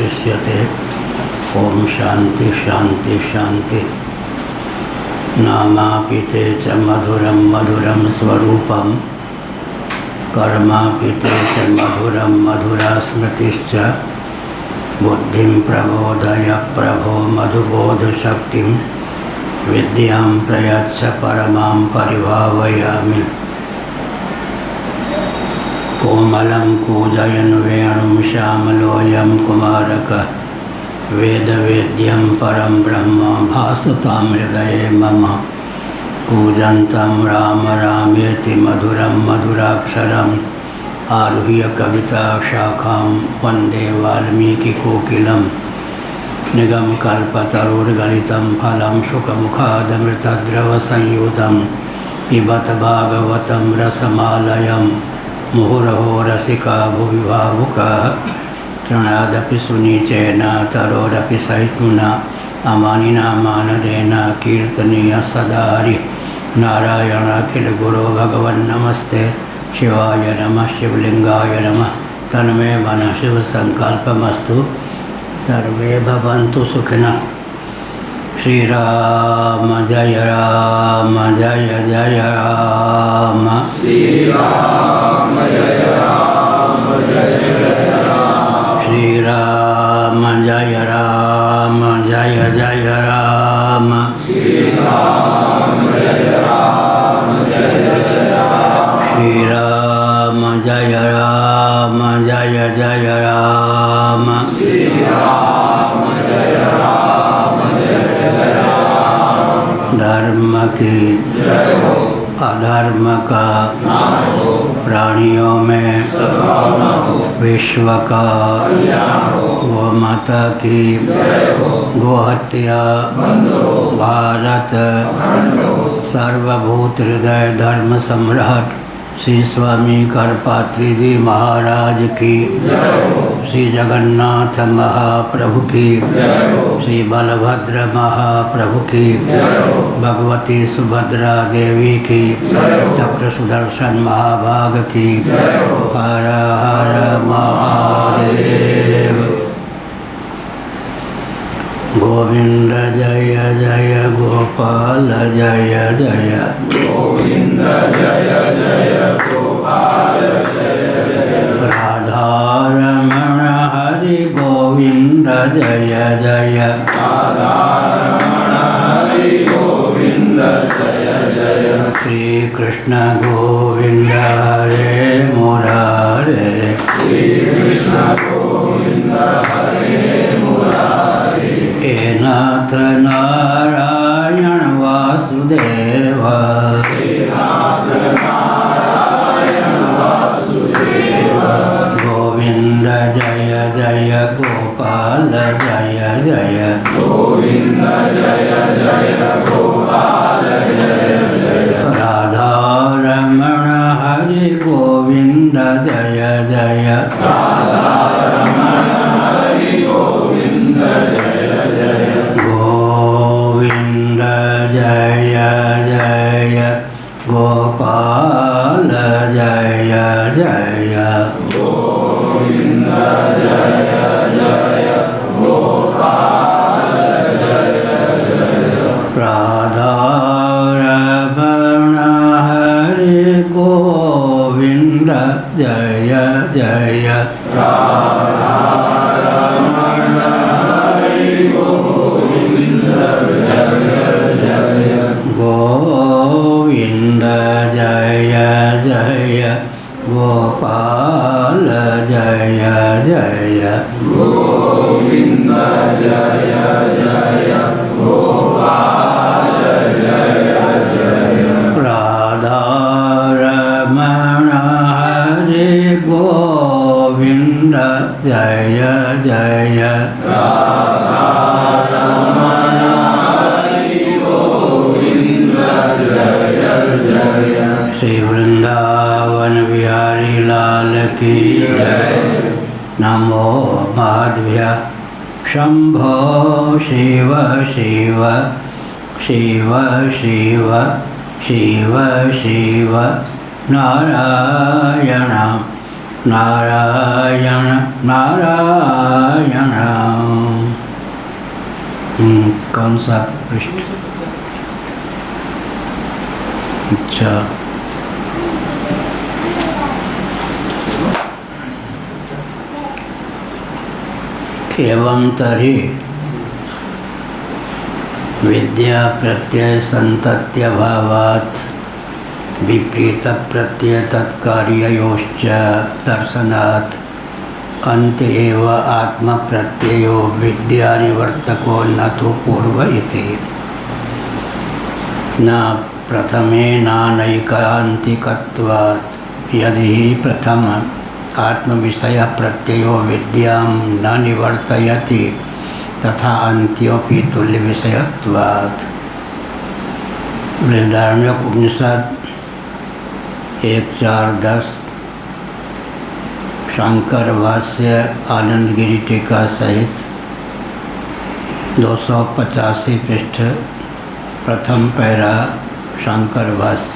दृश्यते। ओम शांति शांति शांति। नामापिते च मधुरम मधुरम स्वरूपम कर्मापिते च मधुरम मधुरा स्मृतिश्च बुद्धिं प्रबोधय प्रभो मधुबोधशक्तिं विद्यां प्रयच्छ परमां परिभावयामि। कोमलं कूजयन् वेणुं श्यामलोऽयं कुमारकः वेदवेद्यं परं ब्रह्म भासतां हृदये मम। कूजन्तं राम रामेति मधुरं मधुराक्षरम् आरुह्य कविता शाखां वन्दे वाल्मीकिकोकिलं। निगमकल्पतरुर्गलितं फलं शुकमुखादमृतद्रवसंयुतं पिबत भागवतं रसमालयं। मुहुरहो रसिका भुवि भावुकाः तृणादपि सुनीचेन तरोरपि सहिष्णुना अमानिना मानदेन कीर्तनीय सदा हरिः। नारायण अखिल गुरो भगवन् नमस्ते शिवाय नमः शिवलिंगाय नमः। तन्मे मनः शिव संकल्पमस्तु सर्वे भवन्तु सुखिनः। श्री राम जय जय राम। श्री राम जय राम जय जय राम। श्री राम जय जय राम। श्री राम जय राम जय जय राम। श्री राम जय जय राम। श्री राम जय राम जय जय राम। धर्म की जय हो, अधर्म का नाश हो, प्राणियों में सद्भावना हो, विश्व का कल्याण हो, गोमाता की जय हो, गोहत्या बंद हो, भारत अखंड हो, सर्वभूत हृदय धर्म सम्राट श्री स्वामी करपात्री जी महाराज की जय हो, श्री जगन्नाथ महाप्रभु की जय हो, श्री बलभद्र महाप्रभु की जय हो, भगवती सुभद्रा देवी की जय हो, चक्र सुदर्शन महाभाग की जय हो। हर हर महादेव। गोविंद जय जय गोपाल जय जय। गोविंद जय जय गोपाल जय जय। राधा रमण हरि गोविंद जय जय। राधा रमण हरि गोविंद जय जय। श्री कृष्ण गोविंद हरे मुरारे। श्री कृष्ण गोविंद हरे मुरारी। हे नाथ नारायण वासुदेव। हे नाथ नारायण वासुदेव। गोविंद जय जय गोपाल जय जय। गोविंद जय जय गोपाल जय जय। राधा रमण हरि गोविंद जय जय। राधा रमण हरि गोविंद जय जय। गोविंद जय जय गोपाल जय जय। गोविंद जय जय गोपाल जय जय। राधा रमण हरि गोविंद जय जय। राधा रमण हरि गोविंद जय जय। गोविंद जय जय गोपाल जय जय। गोविंद जय जय गोपाल जय जय। राधा रमण हरि गोविंद जय जय। राधा रमण हरि गोविंद जय जय। श्री वृंदावन बिहारी लाल की जय। नमो माधव्य शंभो शिव शिव शिव शिव शिव शिव नारायण नारायण नारायण। कौन सा पृष्ठ? अच्छा, एवं तर्हि विद्या प्रत्यय संतत्यभावात् विपरीत प्रत्यय तत्कार्ययोश्च दर्शनात् अन्त एव आत्म प्रत्ययो विद्या निवर्तको न तो पूर्व इति। न प्रथमे नानैकान्तिकत्वात् यदि प्रथम आत्म विषय प्रत्ययो विद्यां न निवर्तयति तथा अन्त्योपि तुल्य विषयत्वात्। बृहदारण्यकोपनिषद 1.4.10 शंकर भाष्य आनंदगिरी टीका सहित 285 पृष्ठ प्रथम पैरा शंकर भाष्य।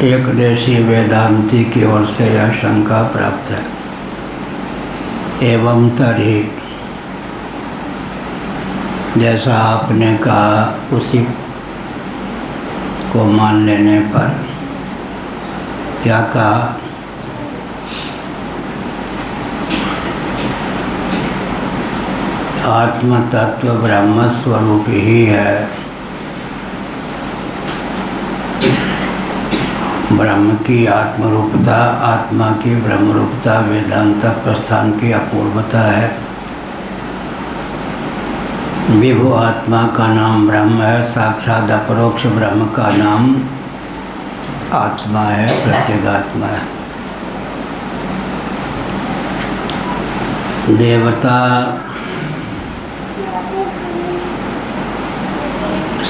एक देशी वेदांती की ओर से यह शंका प्राप्त है। एवं तर्हि, जैसा आपने कहा उसी को मान लेने पर क्या कहा? आत्म तत्व ब्रह्म स्वरूप ही है। ब्रह्म की आत्मरूपता, आत्मा की ब्रह्मरूपता वेदांत प्रस्थान की अपूर्वता है। विभु आत्मा का नाम ब्रह्म है, साक्षात अपरोक्ष ब्रह्म का नाम आत्मा है, प्रत्यगात्मा है। देवता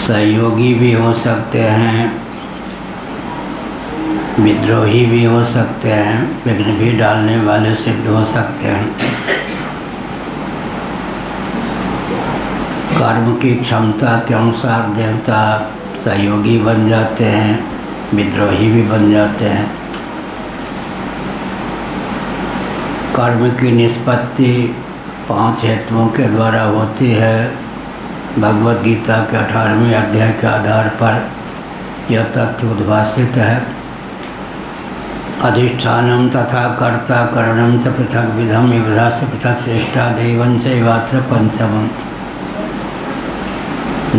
सहयोगी भी हो सकते हैं, विद्रोही भी हो सकते हैं, विघ्न भी डालने वाले सिद्ध हो सकते हैं। कर्म की क्षमता के अनुसार देवता सहयोगी बन जाते हैं, विद्रोही भी बन जाते हैं। कर्म की निष्पत्ति 5 हेतुओं के द्वारा होती है। भगवद गीता के 18वें अध्याय के आधार पर यह तथ्य उद्भासित है। अधिष्ठानम तथा कर्ता करणम च पृथक विधम विविधा से पृथक श्रेष्ठा दैवं चैवात्र पंचमम्।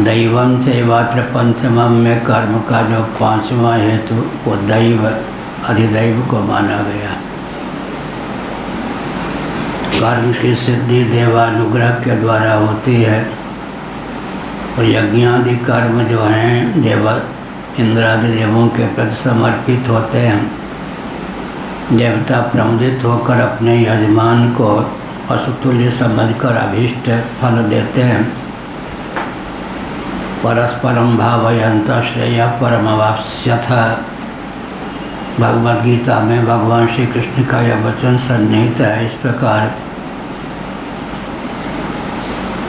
दैवं चैवात्र पंचमम् में कर्म का जो 5वां हेतु वो दैव, अधिदैव को माना गया। कर्म की सिद्धि देवानुग्रह के द्वारा होती है और यज्ञादि कर्म जो हैं देव इंद्रादि देवों के प्रति समर्पित होते हैं। देवता प्रमुदित होकर अपने यजमान को पशुतुल्य समझकर अभीष्ट फल देते हैं। परस्परम भावयंत श्रेय परमवाप्स्यथ। भगवद गीता में भगवान श्री कृष्ण का यह वचन सन्निहित है। इस प्रकार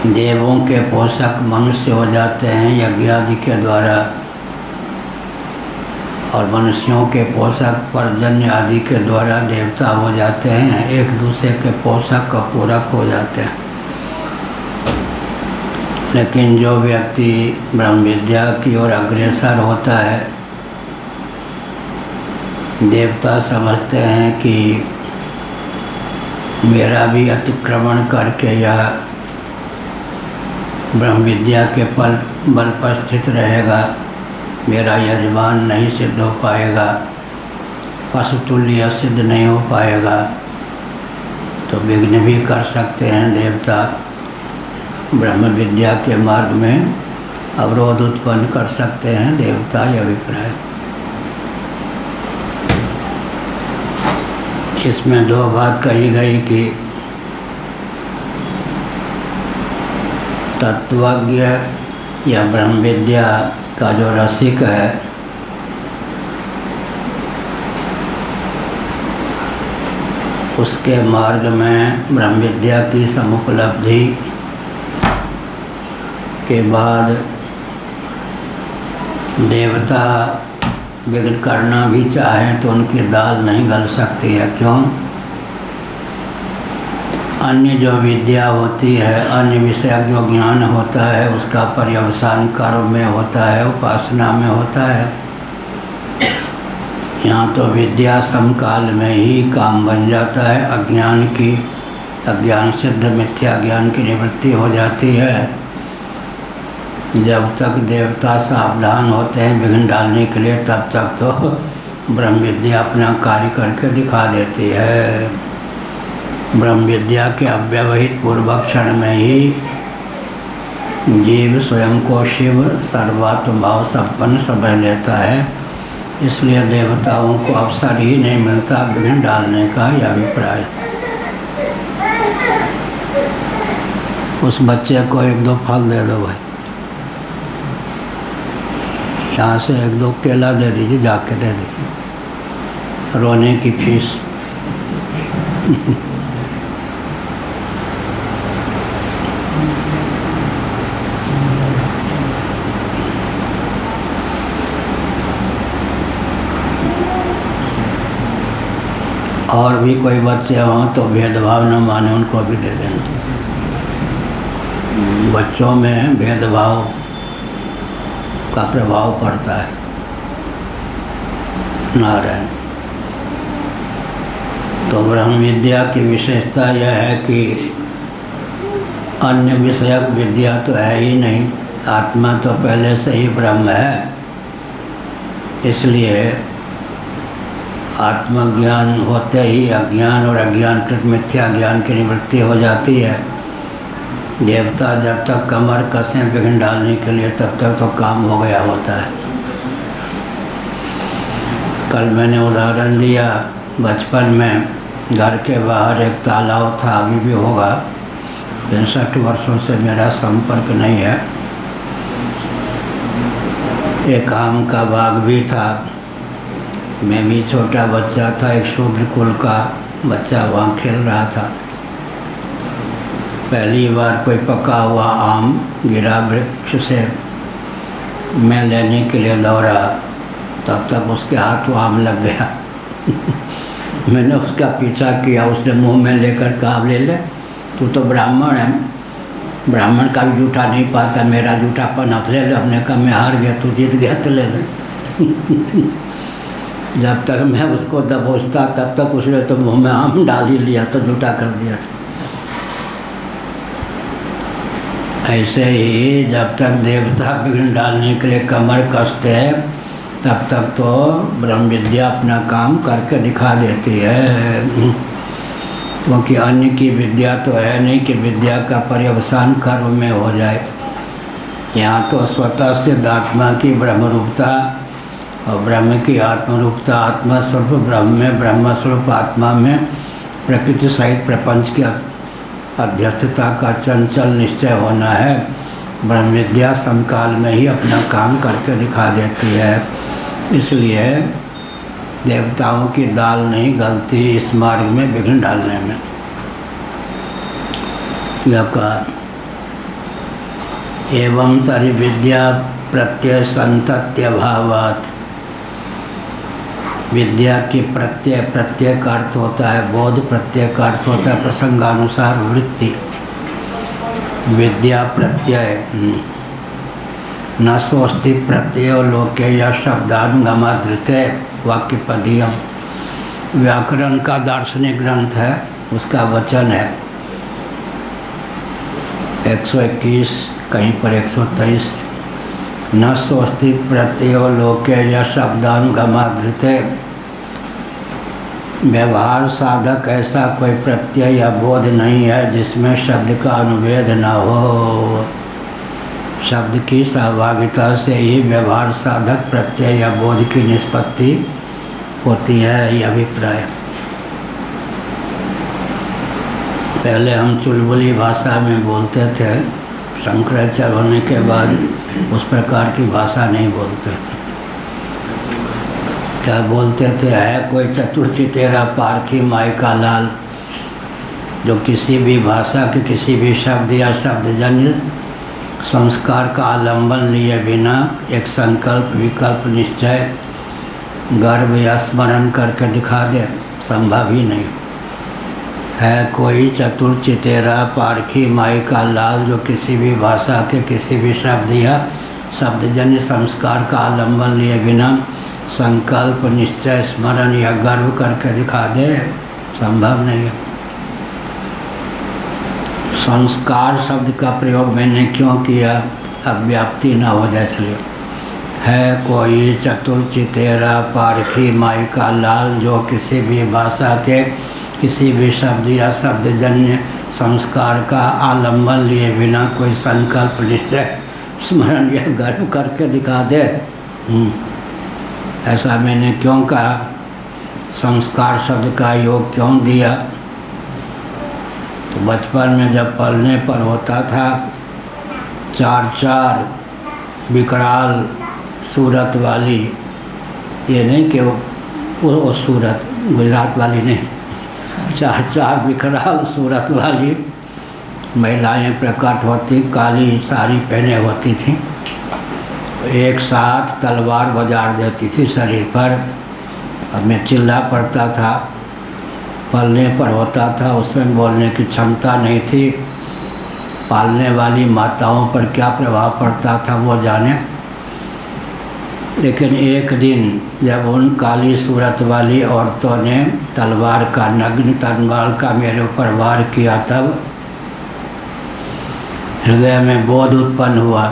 देवों के पोषक मनुष्य हो जाते हैं यज्ञ आदि के द्वारा, और मनुष्यों के पोषक पर्जन्य आदि के द्वारा देवता हो जाते हैं। एक दूसरे के पोषक का पूरक हो जाते हैं। लेकिन जो व्यक्ति ब्रह्म विद्या की ओर अग्रसर होता है, देवता समझते हैं कि मेरा भी अतिक्रमण करके यह ब्रह्म विद्या के बल पर स्थित रहेगा, मेरा यजमान नहीं सिद्ध हो पाएगा, पशुतुल्य सिद्ध नहीं हो पाएगा, तो विघ्न भी कर सकते हैं देवता। ब्रह्म विद्या के मार्ग में अवरोध उत्पन्न कर सकते हैं देवता, यह अभिप्राय। इसमें 2 बात कही गई कि तत्वज्ञ या ब्रह्म विद्या का जो रसिक है उसके मार्ग में ब्रह्म विद्या की समुपलब्धि के बाद देवता विघ्न करना भी चाहें तो उनकी दाल नहीं गल सकती है। क्यों? अन्य जो विद्या होती है, अन्य विषय जो ज्ञान होता है, उसका पर्यवसान कर्म में होता है, उपासना में होता है। यहाँ तो विद्या समकाल में ही काम बन जाता है। अज्ञान सिद्ध मिथ्या ज्ञान की निवृत्ति हो जाती है। जब तक देवता सावधान होते हैं विघ्न डालने के लिए, तब तक तो ब्रह्म विद्या अपना कार्य करके दिखा देती है। ब्रह्म विद्या के अव्यवहित पूर्वक क्षण में ही जीव स्वयं को शिव सर्वात्म भाव संपन्न समझ लेता है। इसलिए देवताओं को अवसर ही नहीं मिलता विघ्न डालने का। यह अभिप्राय। उस बच्चे को 1-2 फल दे दो भाई, यहाँ से 1-2 केला दे दीजिए, जाके दे दीजिए, रोने की फीस। और भी कोई बच्चे हों तो भेदभाव न माने, उनको भी दे देना। बच्चों में भेदभाव का प्रभाव पड़ता है। नारायण। तो ब्रह्म विद्या की विशेषता यह है कि अन्य विषयक विद्या तो है ही नहीं। आत्मा तो पहले से ही ब्रह्म है। इसलिए आत्मज्ञान होते ही अज्ञान और अज्ञानकृत मिथ्या ज्ञान की निवृत्ति हो जाती है। देवता जब तक कमर कसें विघ्न डालने के लिए, तब तक तो काम हो गया होता है। कल मैंने उदाहरण दिया, बचपन में घर के बाहर एक तालाब था, अभी भी होगा। 65 वर्षों से मेरा संपर्क नहीं है। एक आम का बाग भी था। मैं भी छोटा बच्चा था, एक शूद्र कुल का बच्चा वहाँ खेल रहा था। पहली बार कोई पका हुआ आम गिरा वृक्ष से, मैं लेने के लिए दौड़ा, तब तक उसके हाथ वो आम लग गया। मैंने उसका पीछा किया, उसने मुंह में लेकर कहा, ले ले, तू तो ब्राह्मण है, ब्राह्मण का भी जूठा नहीं पाता, मेरा जूठापन अब ले ले। हमने कहा मैं हार गया, तू जीत गया तो ले ले। जब तक मैं उसको दबोचता तब तक उसने तो मुँह में आम डाल ही लिया, तो जूठा कर दिया था। ऐसे ही जब तक देवता विघ्न डालने के लिए कमर कसते हैं, तब तक तो ब्रह्म विद्या अपना काम करके दिखा देती है। क्योंकि अन्य की विद्या तो है नहीं कि विद्या का पर्यवसान कर्म में हो जाए। यहाँ तो स्वतः सिद्ध आत्मा की ब्रह्मरूपता और ब्रह्म की आत्मरूपता, आत्मा स्वरूप ब्रह्म में, ब्रह्म स्वरूप आत्मा में प्रकृति सहित प्रपंच की अध्यक्षता का चंचल निश्चय होना है। ब्रह्म विद्या समकाल में ही अपना काम करके दिखा देती है। इसलिए देवताओं की दाल नहीं गलती इस मार्ग में विघ्न डालने में। यह कहा, एवं तरि विद्या प्रत्यय संतत्य भावात्। विद्या की प्रत्यय का अर्थ होता है बोध, प्रत्यय का अर्थ होता है प्रसंगानुसार वृत्ति। विद्या प्रत्यय न सोस्ति प्रत्यय लोके या शब्दानुगमाधृते वाक्यपदीयम। व्याकरण का दार्शनिक ग्रंथ है, उसका वचन है 121, कहीं पर 123। न सोस्ति प्रत्ययो लोके या शब्दानुगमाधृते। व्यवहार साधक ऐसा कोई प्रत्यय या बोध नहीं है जिसमें शब्द का अनुवेद न हो। शब्द की सहभागिता से ही व्यवहार साधक प्रत्यय या बोध की निष्पत्ति होती है। यह अभिप्राय। पहले हम चुलबुली भाषा में बोलते थे, शंकराचार्य होने के बाद उस प्रकार की भाषा नहीं बोलते। क्या बोलते थे, है कोई चतुर्चितेरा पारखी माई का लाल, जो किसी भी भाषा के किसी भी शब्द या शब्दजन्य संस्कार का आलंबन लिए बिना एक संकल्प विकल्प निश्चय गर्व या स्मरण करके दिखा दे, संभव ही नहीं है। कोई चतुर चितेरा पारखी माई का लाल जो किसी भी भाषा के किसी भी शब्द या शब्दजन्य संस्कार का आलंबन लिए बिना संकल्प निश्चय स्मरण या गर्व करके दिखा दे, संभव नहीं है। संस्कार शब्द का प्रयोग मैंने क्यों किया, अब व्याप्ति न हो जाए इसलिए। है कोई चतुर चितेरा पारखी माई का लाल जो किसी भी भाषा के किसी भी शब्द या शब्दजन्य संस्कार का आलंबन लिए बिना कोई संकल्प निश्चय स्मरण या गर्व करके दिखा दे। ऐसा मैंने क्यों कहा, संस्कार शब्द का योग क्यों दिया। तो बचपन में जब पलने पर होता था, चार विकराल सूरत वाली, ये नहीं कि वो सूरत गुजरात वाली नहीं, चार विकराल सूरत वाली महिलाएं प्रकट होती, काली साड़ी पहने होती थीं, एक साथ तलवार बाजार देती थी शरीर पर। अब मैं चिल्ला पड़ता था, पलने पर होता था, उसमें बोलने की क्षमता नहीं थी। पालने वाली माताओं पर क्या प्रभाव पड़ता था वो जाने। लेकिन एक दिन जब उन काली सूरत वाली औरतों ने तलवार का नग्न तलवार का मेरे ऊपर वार किया, तब हृदय में बोध उत्पन्न हुआ।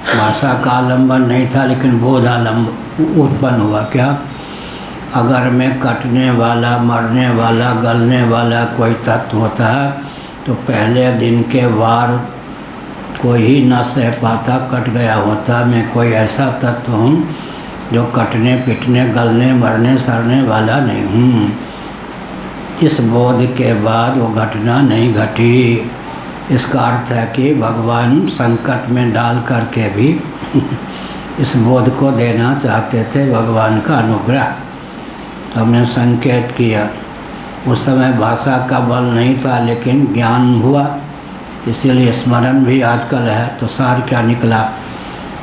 भाषा का आलंबन नहीं था लेकिन बोध आलंबन उत्पन्न हुआ। क्या, अगर मैं कटने वाला, मरने वाला, गलने वाला कोई तत्व होता तो पहले दिन के वार को ही न सह पाता, कट गया होता। मैं कोई ऐसा तत्व हूँ जो कटने पिटने गलने मरने सड़ने वाला नहीं हूँ। इस बोध के बाद वो घटना नहीं घटी। इसका अर्थ है कि भगवान संकट में डाल करके भी इस बोध को देना चाहते थे, भगवान का अनुग्रह। हमने संकेत किया, उस समय भाषा का बल नहीं था लेकिन ज्ञान हुआ, इसीलिए स्मरण भी आजकल है। तो सार क्या निकला,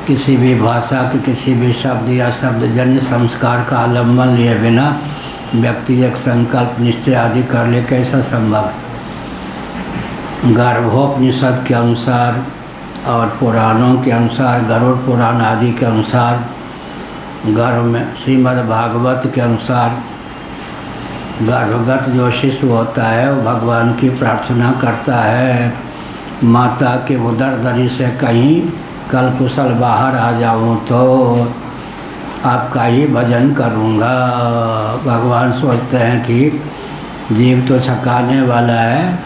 किसी भी भाषा के किसी भी शब्द या शब्दजन्य संस्कार का आलंबन लिए बिना व्यक्ति एक संकल्प निश्चय आदि कर ले, कैसा संभव है। गर्भोपनिषद के अनुसार और पुराणों के अनुसार, गरुड़ पुराण आदि के अनुसार, गर्भ में श्रीमद् भागवत के अनुसार गर्भगत जो शिशु होता है वो भगवान की प्रार्थना करता है, माता के उदर दरी से कहीं कल कुशल बाहर आ जाऊं तो आपका ही भजन करूंगा। भगवान सोचते हैं कि जीव तो छकाने वाला है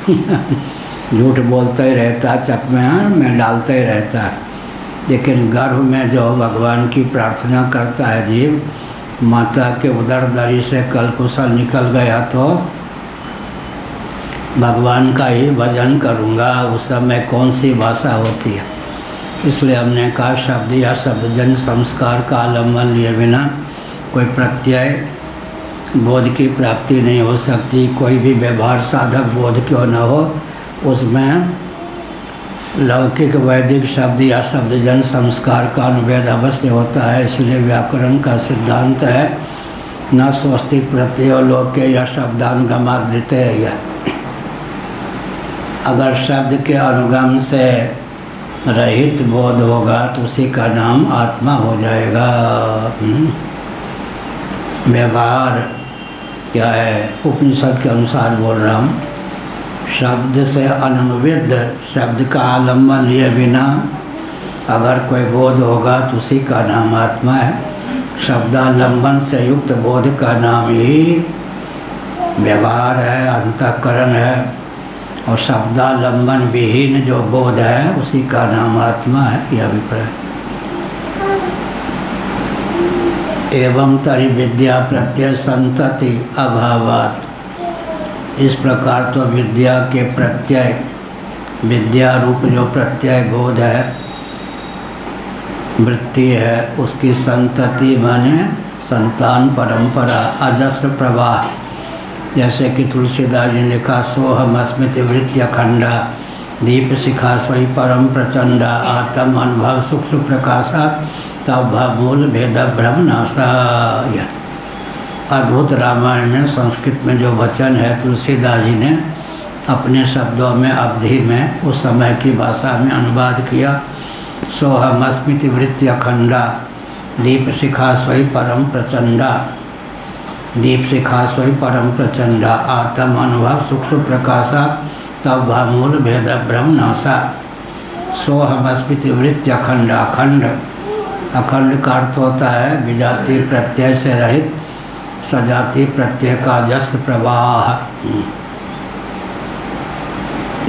झूठ बोलता ही रहता, चकमे में डालता ही रहता है। लेकिन गर्भ में जो भगवान की प्रार्थना करता है जीव, माता के उदर दरी से कल कुशल निकल गया तो भगवान का ही भजन करूँगा। उस समय कौन सी भाषा होती है। इसलिए हमने कहा शब्द या शब्दजन्य संस्कार का आलंबन लिए बिना कोई प्रत्यय बोध की प्राप्ति नहीं हो सकती। कोई भी व्यवहार साधक बोध क्यों न हो, उसमें लौकिक वैदिक शब्द या शब्दजन संस्कार का अनुवेद अवश्य होता है। इसलिए व्याकरण का सिद्धांत है न स्वस्ति प्रत्यय लोके या शब्दानुगमादृत है। अगर शब्द के अनुगम से रहित बोध होगा तो उसी का नाम आत्मा हो जाएगा। व्यवहार क्या है, उपनिषद के अनुसार बोल रहा हूँ। शब्द से अनुविद, शब्द का आलंबन लिए बिना अगर कोई बोध होगा तो उसी का नाम आत्मा है। शब्दालंबन से युक्त बोध का नाम ही व्यवहार है, अंतःकरण है। और शब्दालंबन विहीन जो बोध है उसी का नाम आत्मा है, यह अभिप्राय। एवं तरी विद्या प्रत्यय संतति अभावात्, इस प्रकार तो विद्या के प्रत्यय, विद्या रूप जो प्रत्यय बोध है, वृत्ति है, उसकी संतति माने संतान परंपरा, अजस्र प्रवाह। जैसे कि तुलसीदास जी ने लिखा सोहम स्मृति वृत्ति अखंडा, दीप शिखा स्वयं परम प्रचंडा आत्म अनुभव सुख सुख प्रकाशा तब मूल भेद ब्रह्म नाशा। अद्भुत रामायण में संस्कृत में जो वचन है तुलसीदास जी ने अपने शब्दों में अवधि में उस समय की भाषा में अनुवाद किया। सोहमस्मिति वृत्ति अखंडा दीप शिखा स्वयं परम प्रचंडा दीप शिखा स्वयं परम प्रचंडा आत्म अनुभव सुख सुख प्रकाशा तब मूल भेद ब्रह्म नाशा। सोहमस्मिति वृत्ति अखंड अखंड अखंड का अर्थ होता है विजाति प्रत्यय से रहित सजाति प्रत्यय का जस प्रवाह।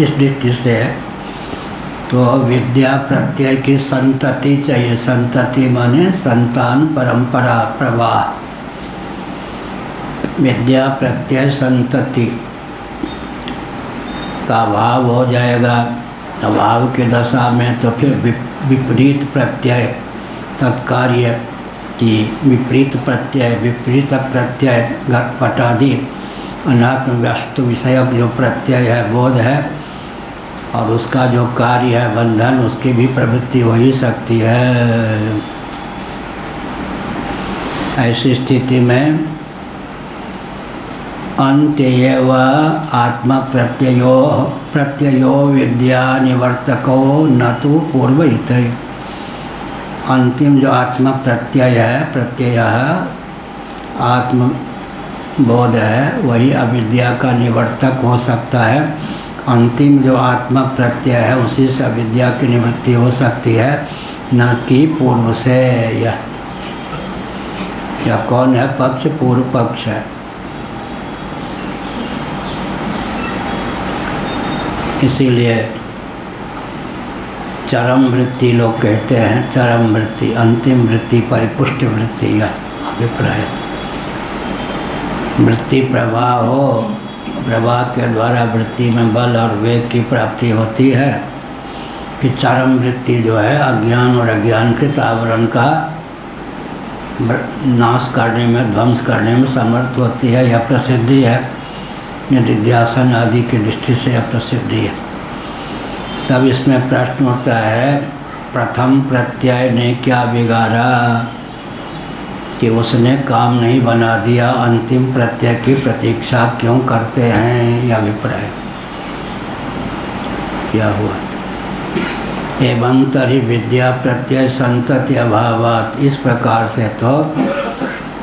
इस दृष्टि से तो विद्या प्रत्यय की संतति चाहिए। संतति माने संतान परंपरा प्रवाह। विद्या प्रत्यय संतति का अभाव हो जाएगा। अभाव की दशा में तो फिर विपरीत प्रत्यय तत्कार्य की विपरीत प्रत्यय घटपटादि अनात्म वस्तु विषयक जो प्रत्यय है बोध है और उसका जो कार्य है बंधन उसकी भी प्रवृत्ति हो ही सकती है। ऐसी स्थिति में अंत्येव आत्म प्रत्ययो विद्या निवर्तको न तो पूर्वहित। अंतिम जो आत्म प्रत्यय आत्म बोध है वही अविद्या का निवर्तक हो सकता है। अंतिम जो आत्म प्रत्यय है उसी से अविद्या की निवृत्ति हो सकती है, न कि पूर्व से। यह कौन है पक्ष? पूर्व पक्ष है। इसीलिए चरम वृत्ति लोग कहते हैं। चरम वृत्ति, अंतिम वृत्ति, परिपुष्ट वृत्ति, यह अभिप्राय। वृत्ति प्रवाह हो, प्रवाह के द्वारा वृत्ति में बल और वेग की प्राप्ति होती है। फिर चरम वृत्ति जो है अज्ञान और अज्ञानकृत आवरण का नाश करने में, ध्वंस करने में समर्थ होती है। यह प्रसिद्धि है, निधिध्यासन आदि की दृष्टि से यह प्रसिद्धि है। तब इसमें प्रश्न उठता है प्रथम प्रत्यय ने क्या बिगाड़ा कि उसने काम नहीं बना दिया, अंतिम प्रत्यय की प्रतीक्षा क्यों करते हैं? यह अभिप्राय क्या हुआ? एवं तरी विद्या प्रत्यय संतति अभावात। इस प्रकार से तो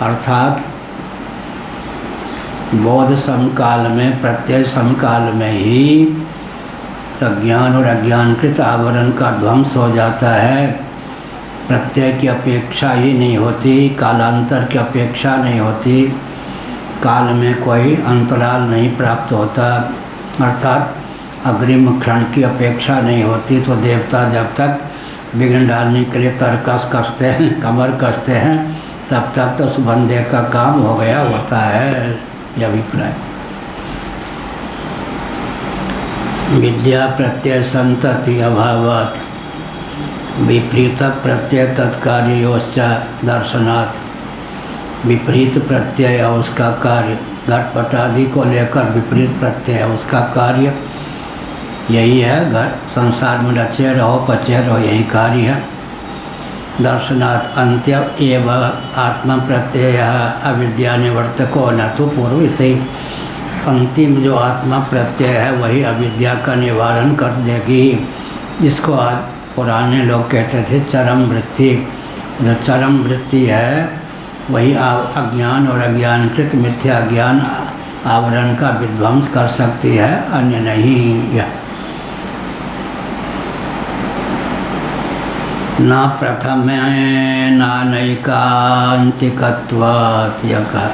अर्थात बोध समकाल में, प्रत्यय समकाल में ही अज्ञान और अज्ञानकृत आवरण का ध्वंस हो जाता है। प्रत्यय की अपेक्षा ही नहीं होती, कालांतर की अपेक्षा नहीं होती, काल में कोई अंतराल नहीं प्राप्त होता, अर्थात अग्रिम क्षण की अपेक्षा नहीं होती। तो देवता जब तक विघ्न डालने के लिए तरकस कसते हैं, कमर कसते हैं, तब तक तो उस बंदे का काम हो गया होता है। यह अभिप्राय। विद्या प्रत्यय संतति अभावात विपरीत प्रत्यय तत्कार्योश्च दर्शनात्। विपरीत प्रत्यय और उसका कार्य, घटपट आदि को लेकर विपरीत प्रत्यय है, उसका कार्य यही है। घर संसार में रचे रहो पचे रहो, यही कार्य है। दर्शनात् अंत्य एव आत्म प्रत्यय अविद्या निवर्तको न तो पूर्वहिते। अंतिम जो आत्मा प्रत्यय है वही अविद्या का निवारण कर देगी। इसको आज पुराने लोग कहते थे चरम वृत्ति। जो चरम वृत्ति है वही अज्ञान और अज्ञानकृत मिथ्या ज्ञान आवरण का विध्वंस कर सकती है, अन्य नहीं। यह न प्रथम नैकांतिकत्वात्। यह कहा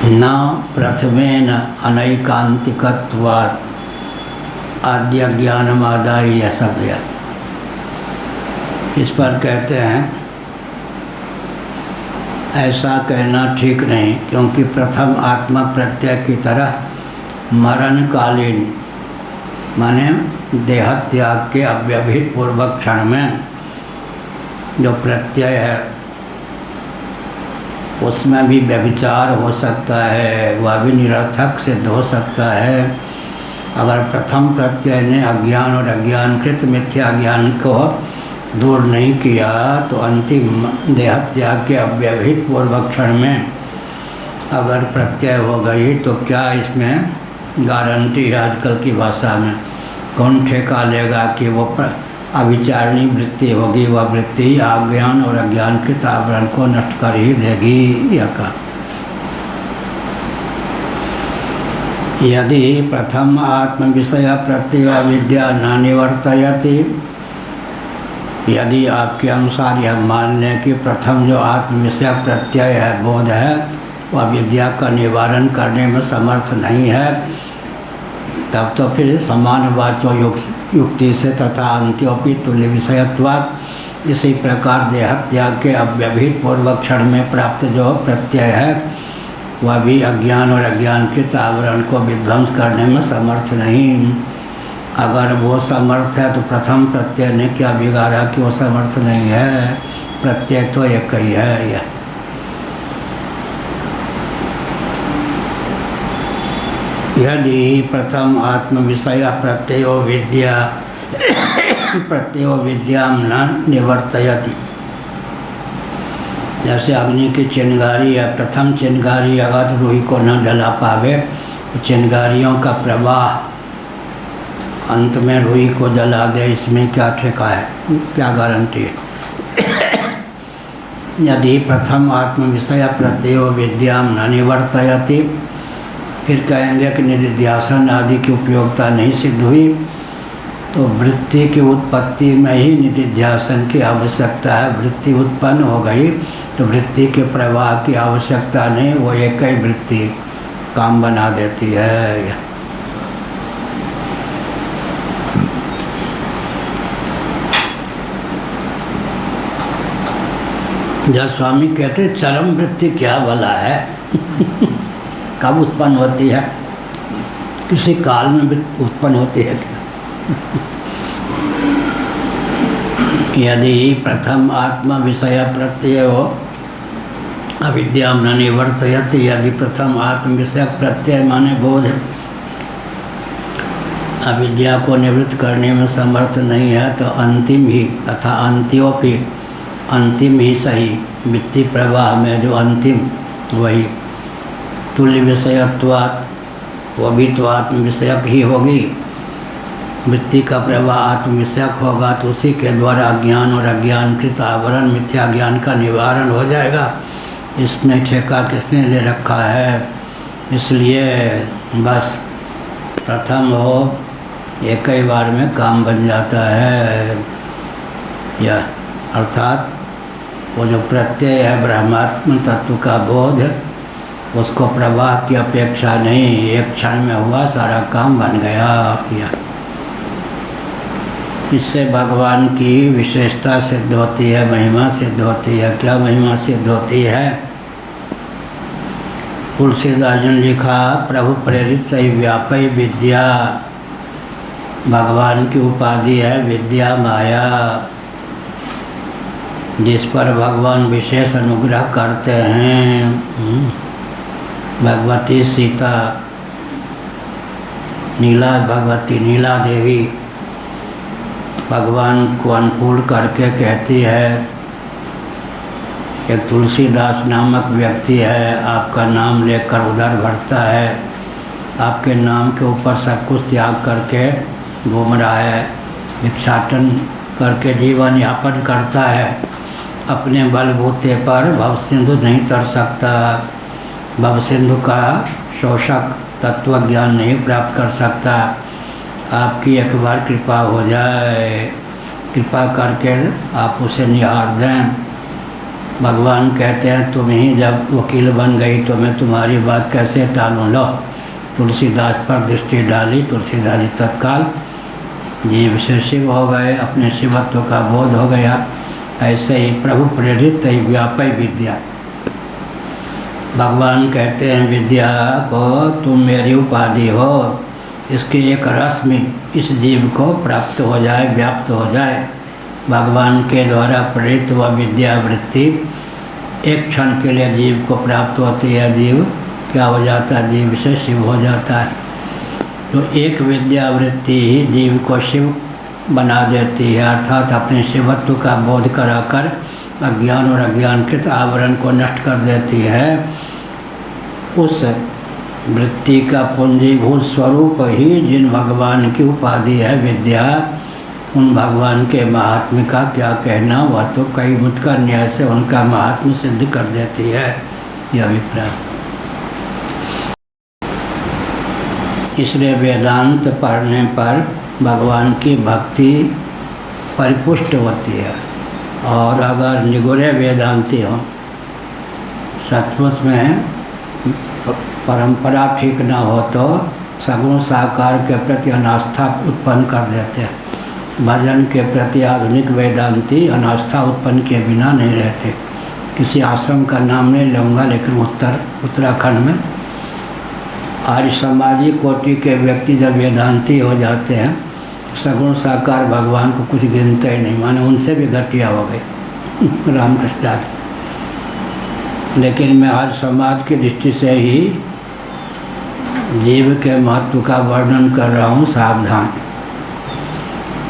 न प्रथमेन अनैकांतिकत्वात् आद्य ज्ञानमादाय। यह शब्द है। इस पर कहते हैं ऐसा कहना ठीक नहीं, क्योंकि प्रथम आत्मा प्रत्यय की तरह मरणकालीन माने देह त्याग के अव्यवहित पूर्वक क्षण में जो प्रत्यय है उसमें भी व्यभिचार हो सकता है, वह भी निरर्थक सिद्ध हो सकता है। अगर प्रथम प्रत्यय ने अज्ञान और अज्ञानकृत मिथ्या ज्ञान को दूर नहीं किया तो अंतिम देहत्याग के अव्यवहित पूर्व क्षण में अगर प्रत्यय हो गई तो क्या इसमें गारंटी है? आजकल की भाषा में कौन ठेका लेगा कि वो अविचारणी वृत्ति होगी, वह वृत्ति अज्ञान और अज्ञान के आवरण को नष्ट कर ही देगी। यह का यदि प्रथम आत्म विषय प्रत्यय विद्या न निवर्तयति, यदि आपके अनुसार यह मान लें कि प्रथम जो आत्म विषय प्रत्यय है, बोध है, वह विद्या का निवारण करने में समर्थ नहीं है, तब तो फिर समान वाचो युक्ति से तथा अंत्योपि तुल्य विषयत्वात् इसी प्रकार देहत्याग के अव्यवहित पूर्व क्षण में प्राप्त जो प्रत्यय है वह भी अज्ञान और अज्ञान के आवरण को विध्वंस करने में समर्थ नहीं। अगर वो समर्थ है तो प्रथम प्रत्यय ने क्या बिगाड़ा कि वो समर्थ नहीं है? प्रत्यय तो एक ही है। यह यदि प्रथम आत्म विषय प्रत्ययो विद्या प्रत्ययो विद्या न निवर्तयति, जैसे अग्नि की चिंगारी या प्रथम चिंगारी अगर रूही को न जला पावे तो चिंगारियों का प्रवाह अंत में रूही को जला दे, इसमें क्या ठेका है? क्या गारंटी है? यदि प्रथम आत्म विषय प्रत्ययो विद्या न निवर्तयति, फिर कहेंगे कि निधिध्यासन आदि की उपयोगिता नहीं सिद्ध हुई, तो वृत्ति की उत्पत्ति में ही निधिध्यासन की आवश्यकता है। वृत्ति उत्पन्न हो गई तो वृत्ति के प्रवाह की आवश्यकता नहीं, वो एक ही वृत्ति काम बना देती है। जब स्वामी कहते चरम वृत्ति क्या भला है कब उत्पन्न होती है? किसी काल में उत्पन्न होती है क्या? यदि प्रथम आत्मा विषय प्रत्यय हो अविद्या न निवर्तयति, यदि प्रथम आत्म विषय प्रत्यय माने बोध अविद्या को निवृत्त करने में समर्थ नहीं है तो अंतिम ही तथा अंत्योपि, अंतिम ही सही वृत्ति प्रवाह में जो अंतिम वही तुल्य विषयत्वात्, वो भी तो आत्म विषयक ही होगी। वृत्ति का प्रवाह आत्म विषयक होगा तो उसी के द्वारा अज्ञान और अज्ञानकृत आवरण मिथ्या ज्ञान का निवारण हो जाएगा। इसमें ठेका किसने ले रखा है? इसलिए बस प्रथम हो एक ही बार में काम बन जाता है। यह अर्थात वो जो प्रत्यय है ब्रह्मात्म तत्व का बोध, उसको प्रवाह की अपेक्षा नहीं, एक क्षण में हुआ सारा काम बन गया। यह इससे भगवान की विशेषता सिद्ध होती है, महिमा सिद्ध होती है। क्या महिमा सिद्ध होती है? तुलसीदास ने लिखा प्रभु प्रेरित व्यापय विद्या, भगवान की उपाधि है विद्या माया, जिस पर भगवान विशेष अनुग्रह करते हैं। भगवती सीता नीला, भगवती नीला देवी भगवान को अनुकूल करके कहती है कि तुलसीदास नामक व्यक्ति है, आपका नाम लेकर उधर बढ़ता है, आपके नाम के ऊपर सब कुछ त्याग करके घूम रहा है, भिक्षाटन करके जीवन यापन करता है, अपने बलबूते पर भवसिंधु नहीं तर सकता, भवसिंधु का शोषक तत्व ज्ञान नहीं प्राप्त कर सकता। आपकी एक बार कृपा हो जाए, कृपा करके आप उसे निहार दें। भगवान कहते हैं तुम ही जब वकील बन गई तो मैं तुम्हारी बात कैसे टालूँ। लो तुलसीदास पर दृष्टि डाली, तुलसीदास जी तत्काल जीव से शिव हो गए, अपने शिवत्व का बोध हो गया। ऐसे ही प्रभु प्रेरित व्यापय विद्या, भगवान कहते हैं विद्या को तुम मेरी उपाधि हो, इसके एक रस में इस जीव को प्राप्त हो जाए, व्याप्त हो जाए। भगवान के द्वारा प्रेरित व विद्या वृत्ति एक क्षण के लिए जीव को प्राप्त होती है, जीव क्या हो जाता है, जीव से शिव हो जाता है। तो एक विद्यावृत्ति ही जीव को शिव बना देती है, अर्थात अपने शिवत्व का बोध कराकर अज्ञान और अज्ञानकृत आवरण को नष्ट कर देती है। उस वृत्ति का पूंजीभूत स्वरूप ही जिन भगवान की उपाधि है विद्या, उन भगवान के महात्म्य का क्या कहना, वह तो कई मुत्कर न्याय से उनका महात्म्य सिद्ध कर देती है, यह अभिप्राय। इसलिए वेदांत पढ़ने पर भगवान की भक्ति परिपुष्ट होती है। और अगर निगुरे वेदांती हो, सचमुच में परंपरा ठीक न हो तो सगुण साकार के प्रति अनास्था उत्पन्न कर देते हैं। भजन के प्रति आधुनिक वेदांती अनास्था उत्पन्न किए बिना नहीं रहते। किसी आश्रम का नाम नहीं लूँगा, लेकिन उत्तराखंड में आर्य समाजी कोटि के व्यक्ति जब वेदांती हो जाते हैं, सगुण साकार भगवान को कुछ गिनते ही नहीं, माने उनसे भी घटिया हो गए रामकृष्ण आदि। लेकिन मैं आर्य समाज की दृष्टि से ही जीव के महत्व का वर्णन कर रहा हूँ, सावधान।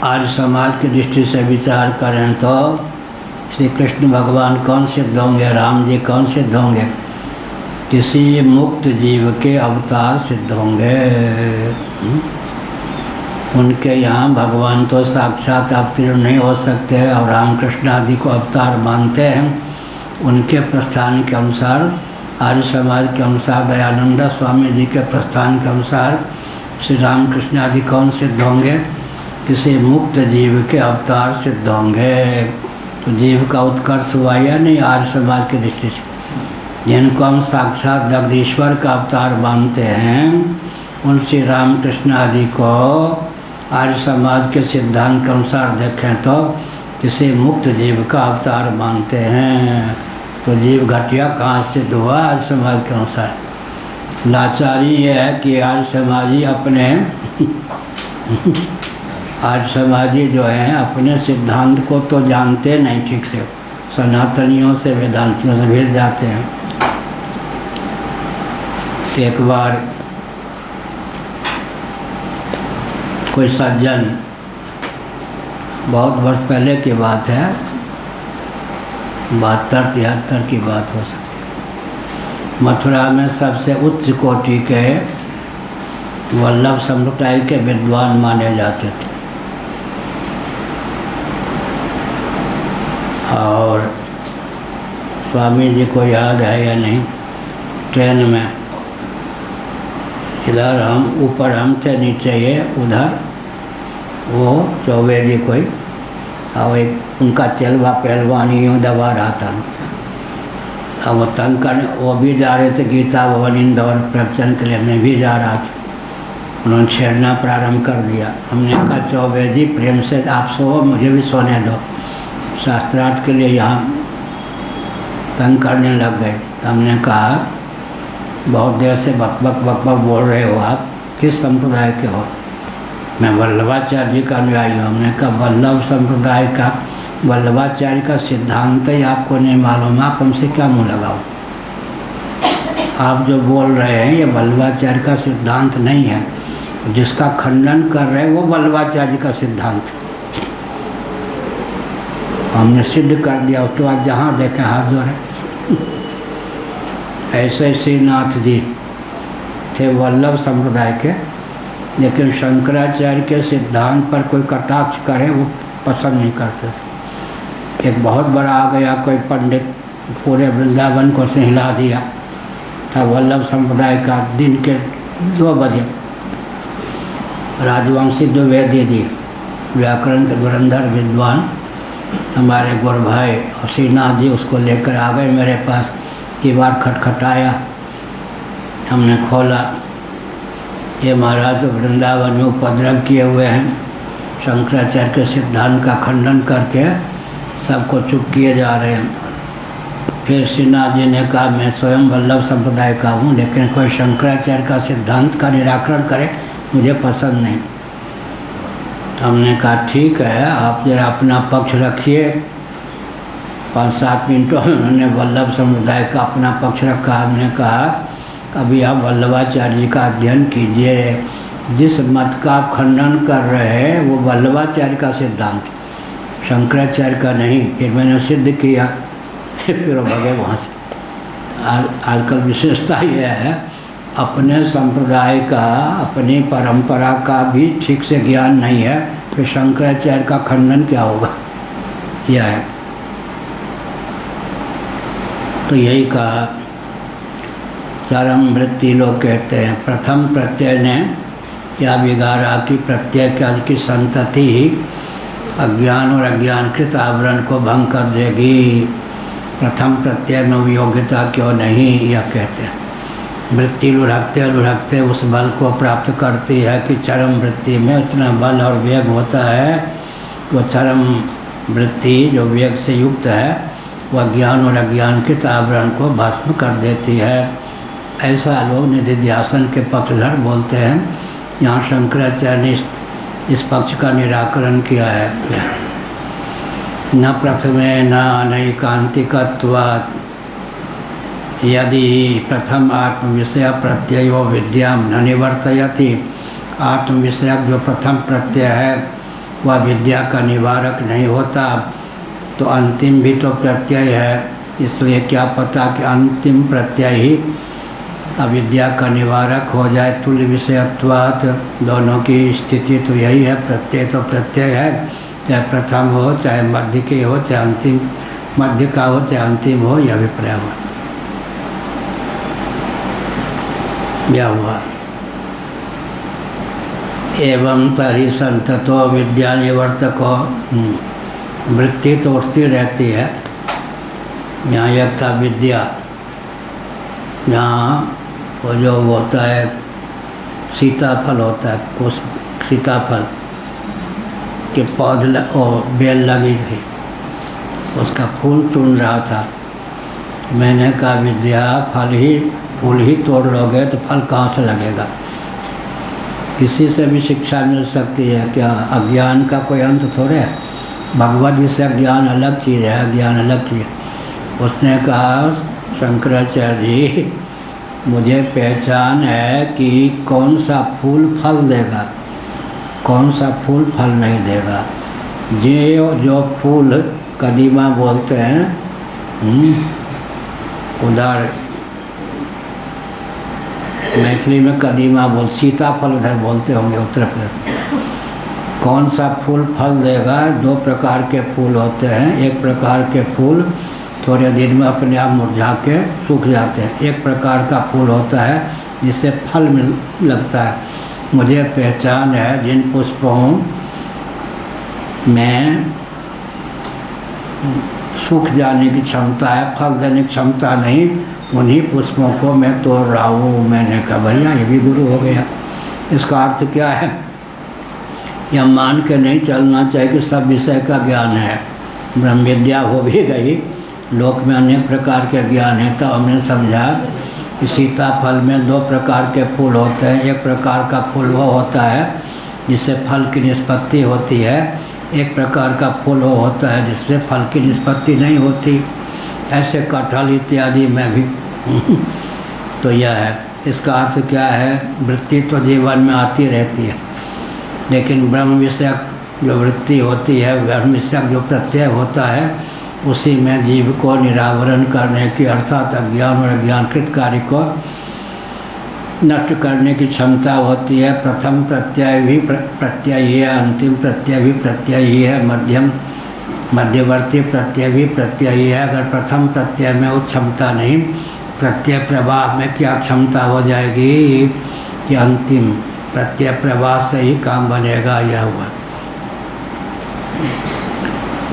आर्य समाज की दृष्टि से विचार करें तो श्री कृष्ण भगवान कौन सिद्ध होंगे, राम जी कौन सिद्ध होंगे, किसी मुक्त जीव के अवतार सिद्ध होंगे। उनके यहाँ भगवान तो साक्षात अवतीर्ण नहीं हो सकते और रामकृष्ण आदि को अवतार मानते हैं। उनके प्रस्थान के अनुसार, आर्य समाज के अनुसार, दयानंद स्वामी जी के प्रस्थान के अनुसार श्री रामकृष्ण आदि कौन सिद्ध होंगे, किसी मुक्त जीव के अवतार सिद्ध होंगे। तो जीव का उत्कर्ष हुआ या नहीं आर्य समाज की दृष्टि से। जिनको हम साक्षात जगदीश्वर का अवतार मानते हैं, उन श्री रामकृष्ण आदि को आर्य समाज के सिद्धांत के अनुसार देखें तो किसी मुक्त जीव का अवतार मानते हैं। तो जीव घटिया कहाँ सिद्ध हुआ आर्य समाज के अनुसार। लाचारी ये है कि आर्य समाजी अपने आर्य समाजी जो हैं अपने सिद्धांत को तो जानते नहीं ठीक से, सनातनियों से वेदांतियों से भिड़ जाते हैं। एक बार कोई सज्जन, बहुत वर्ष पहले की बात है, 72-73 की बात हो सकती है, मथुरा में सबसे उच्च कोटि के वल्लभ संप्रदाय के विद्वान माने जाते थे। और स्वामी जी को याद है या नहीं, ट्रेन में इधर हम ऊपर हम थे, नीचे ये उधर वो चौबे जी कोई, और एक उनका चलवा पहलवान यूँ दबा रहा था। अब वो तंग करने, वो भी जा रहे थे गीता भवन इंदौर प्रवचन के लिए, मैं भी जा रहा था। उन्होंने छेड़ना प्रारंभ कर दिया। हमने कहा चौबे जी प्रेम से आप सो, मुझे भी सोने दो, शास्त्रार्थ के लिए यहाँ तंग करने लग गए। हमने कहा बहुत देर से बकबक बोल रहे हो आप, किस संप्रदाय के हो? मैं वल्लभाचार्य जी का अनुयायी हूँ। हमने कहा वल्लभ संप्रदाय का, वल्लभाचार्य का सिद्धांत ही आपको नहीं मालूम, आप हमसे क्या मुँह लगाओ? आप जो बोल रहे हैं ये वल्लभाचार्य का सिद्धांत नहीं है, जिसका खंडन कर रहे हैं वो वल्लभाचार्य का सिद्धांत। हमने सिद्ध कर दिया। उसके बाद जहाँ देखें हाथ जोड़े। ऐसे श्रीनाथ जी थे वल्लभ संप्रदाय के, लेकिन शंकराचार्य के सिद्धांत पर कोई कटाक्ष करे वो पसंद नहीं करते थे। एक बहुत बड़ा आ गया कोई पंडित, पूरे वृंदावन को से हिला दिया था वल्लभ संप्रदाय का। दिन के 2 बजे राजवंशी द्विवेदी जी, व्याकरण के धुरंधर विद्वान, हमारे गुरु भाई और श्रीनाथ जी उसको लेकर आ गए मेरे पास। की बार खटखटाया, हमने खोला, ये महाराज तो वृंदावन में उपद्रव किए हुए हैं, शंकराचार्य के सिद्धांत का खंडन करके सबको चुप किए जा रहे हैं। फिर श्रीनाथ जी ने कहा मैं स्वयं वल्लभ संप्रदाय का हूँ, लेकिन कोई शंकराचार्य का सिद्धांत का निराकरण करे मुझे पसंद नहीं। हमने कहा ठीक है, आप जरा अपना पक्ष रखिए। 5-7 मिनटों में उन्होंने वल्लभ समुदाय का अपना पक्ष रखा। हमने कहा अभी आप वल्लभाचार्य जी का अध्ययन कीजिए, जिस मत का आप खंडन कर रहे हैं वो वल्लभाचार्य का सिद्धांत, शंकराचार्य का नहीं। फिर मैंने सिद्ध किया, फिर वो भगे वहाँ से। आजकल विशेषता यह है, अपने संप्रदाय का, अपनी परंपरा का भी ठीक से ज्ञान नहीं है, फिर शंकराचार्य का खंडन क्या होगा, यह है। तो यही कहा, चरम वृत्ति लोग कहते हैं। प्रथम प्रत्यय ने क्या बिगाड़ा कि प्रत्यय की संतति ही अज्ञान और अज्ञानकृत आवरण को भंग कर देगी। प्रथम प्रत्यय में योग्यता क्यों नहीं, यह कहते हैं। वृत्ति लुढ़कते लुढ़कते उस बल को प्राप्त करती है कि चरम वृत्ति में इतना बल और वेग होता है। वो चरम वृत्ति जो वेग से युक्त है वह ज्ञान और अज्ञानकृत आवरण को भस्म कर देती है। ऐसा लोग निधिध्यासन के पक्षधर बोलते हैं। यहाँ शंकराचार्य ने इस पक्ष का निराकरण किया है। न प्रथमे न अनैकांतिकत्वात् यदि प्रथम आत्मविषय प्रत्ययो विद्याम न निवर्तयति। आत्मविषयक जो प्रथम प्रत्यय है वह विद्या का निवारक नहीं होता, तो अंतिम भी तो प्रत्यय है। इसलिए क्या पता कि अंतिम प्रत्यय ही अविद्या का निवारक हो जाए। तुल्य विषयत्वात्, दोनों की स्थिति तो यही है। प्रत्यय तो प्रत्यय है, चाहे प्रथम हो, चाहे मध्य के हो, चाहे अंतिम, मध्य का हो, चाहे अंतिम हो, यह अभिप्राय हुआ। क्या हुआ? एवं तरी संततो विद्या निवर्तको। वृत्ति तो उठती रहती है। यहाँ एक था विद्या, यहाँ वो जो होता है सीताफल होता है, उस सीताफल के पौधे और बेल लगी थी, उसका फूल चुन रहा था। मैंने कहा विद्या फूल ही तोड़ लोगे तो फल कहाँ से लगेगा। किसी से भी शिक्षा मिल सकती है क्या? अज्ञान का कोई अंत थोड़े है। भगवत विषय ज्ञान अलग चीज़ है, अज्ञान अलग चीज़ है। उसने कहा शंकराचार्य जी, मुझे पहचान है कि कौन सा फूल फल देगा, कौन सा फूल फल नहीं देगा। जो फूल कदीमा बोलते हैं, उधर मैथिली में कदीमा सीताफल उधर बोलते होंगे उत्तर प्रदेश। कौन सा फूल फल देगा? 2 प्रकार के फूल होते हैं। एक प्रकार के फूल थोड़े दिन में अपने आप मुरझा के सूख जाते हैं। एक प्रकार का फूल होता है जिससे फल लगता है। मुझे पहचान है जिन पुष्पों में सूख जाने की क्षमता है, फल देने की क्षमता नहीं, उन्हीं पुष्पों को मैं तोड़ रहा हूँ। मैंने कहा भैया ये भी गुरु हो गया। इसका अर्थ क्या है? यह मान के नहीं चलना चाहिए कि सब विषय का ज्ञान है। ब्रह्म विद्या हो भी गई, लोक में अनेक प्रकार के ज्ञान है। तो हमने समझा कि सीताफल में 2 प्रकार के फूल होते हैं। एक प्रकार का फूल वो होता है जिससे फल की निष्पत्ति होती है, एक प्रकार का फूल वो होता है जिससे फल की निष्पत्ति नहीं होती। ऐसे कटहल इत्यादि में भी तो यह है। इसका अर्थ क्या है? वृत्ति तो जीवन में आती रहती है, लेकिन ब्रह्म विषयक जो वृत्ति होती है, ब्रह्म विषयक जो प्रत्यय होता है, उसी में जीव को निरावरण करने की, अर्थात अज्ञान और अज्ञानकृत कार्य को नष्ट करने की क्षमता होती है। प्रथम प्रत्यय भी प्रत्यय ही है, अंतिम प्रत्यय भी प्रत्यय ही है, मध्यवर्ती प्रत्यय भी प्रत्यय ही है। अगर प्रथम प्रत्यय में वो क्षमता नहीं, प्रत्यय प्रवाह में क्या क्षमता हो जाएगी कि अंतिम प्रत्यय प्रवाह से ही काम बनेगा। यह हुआ।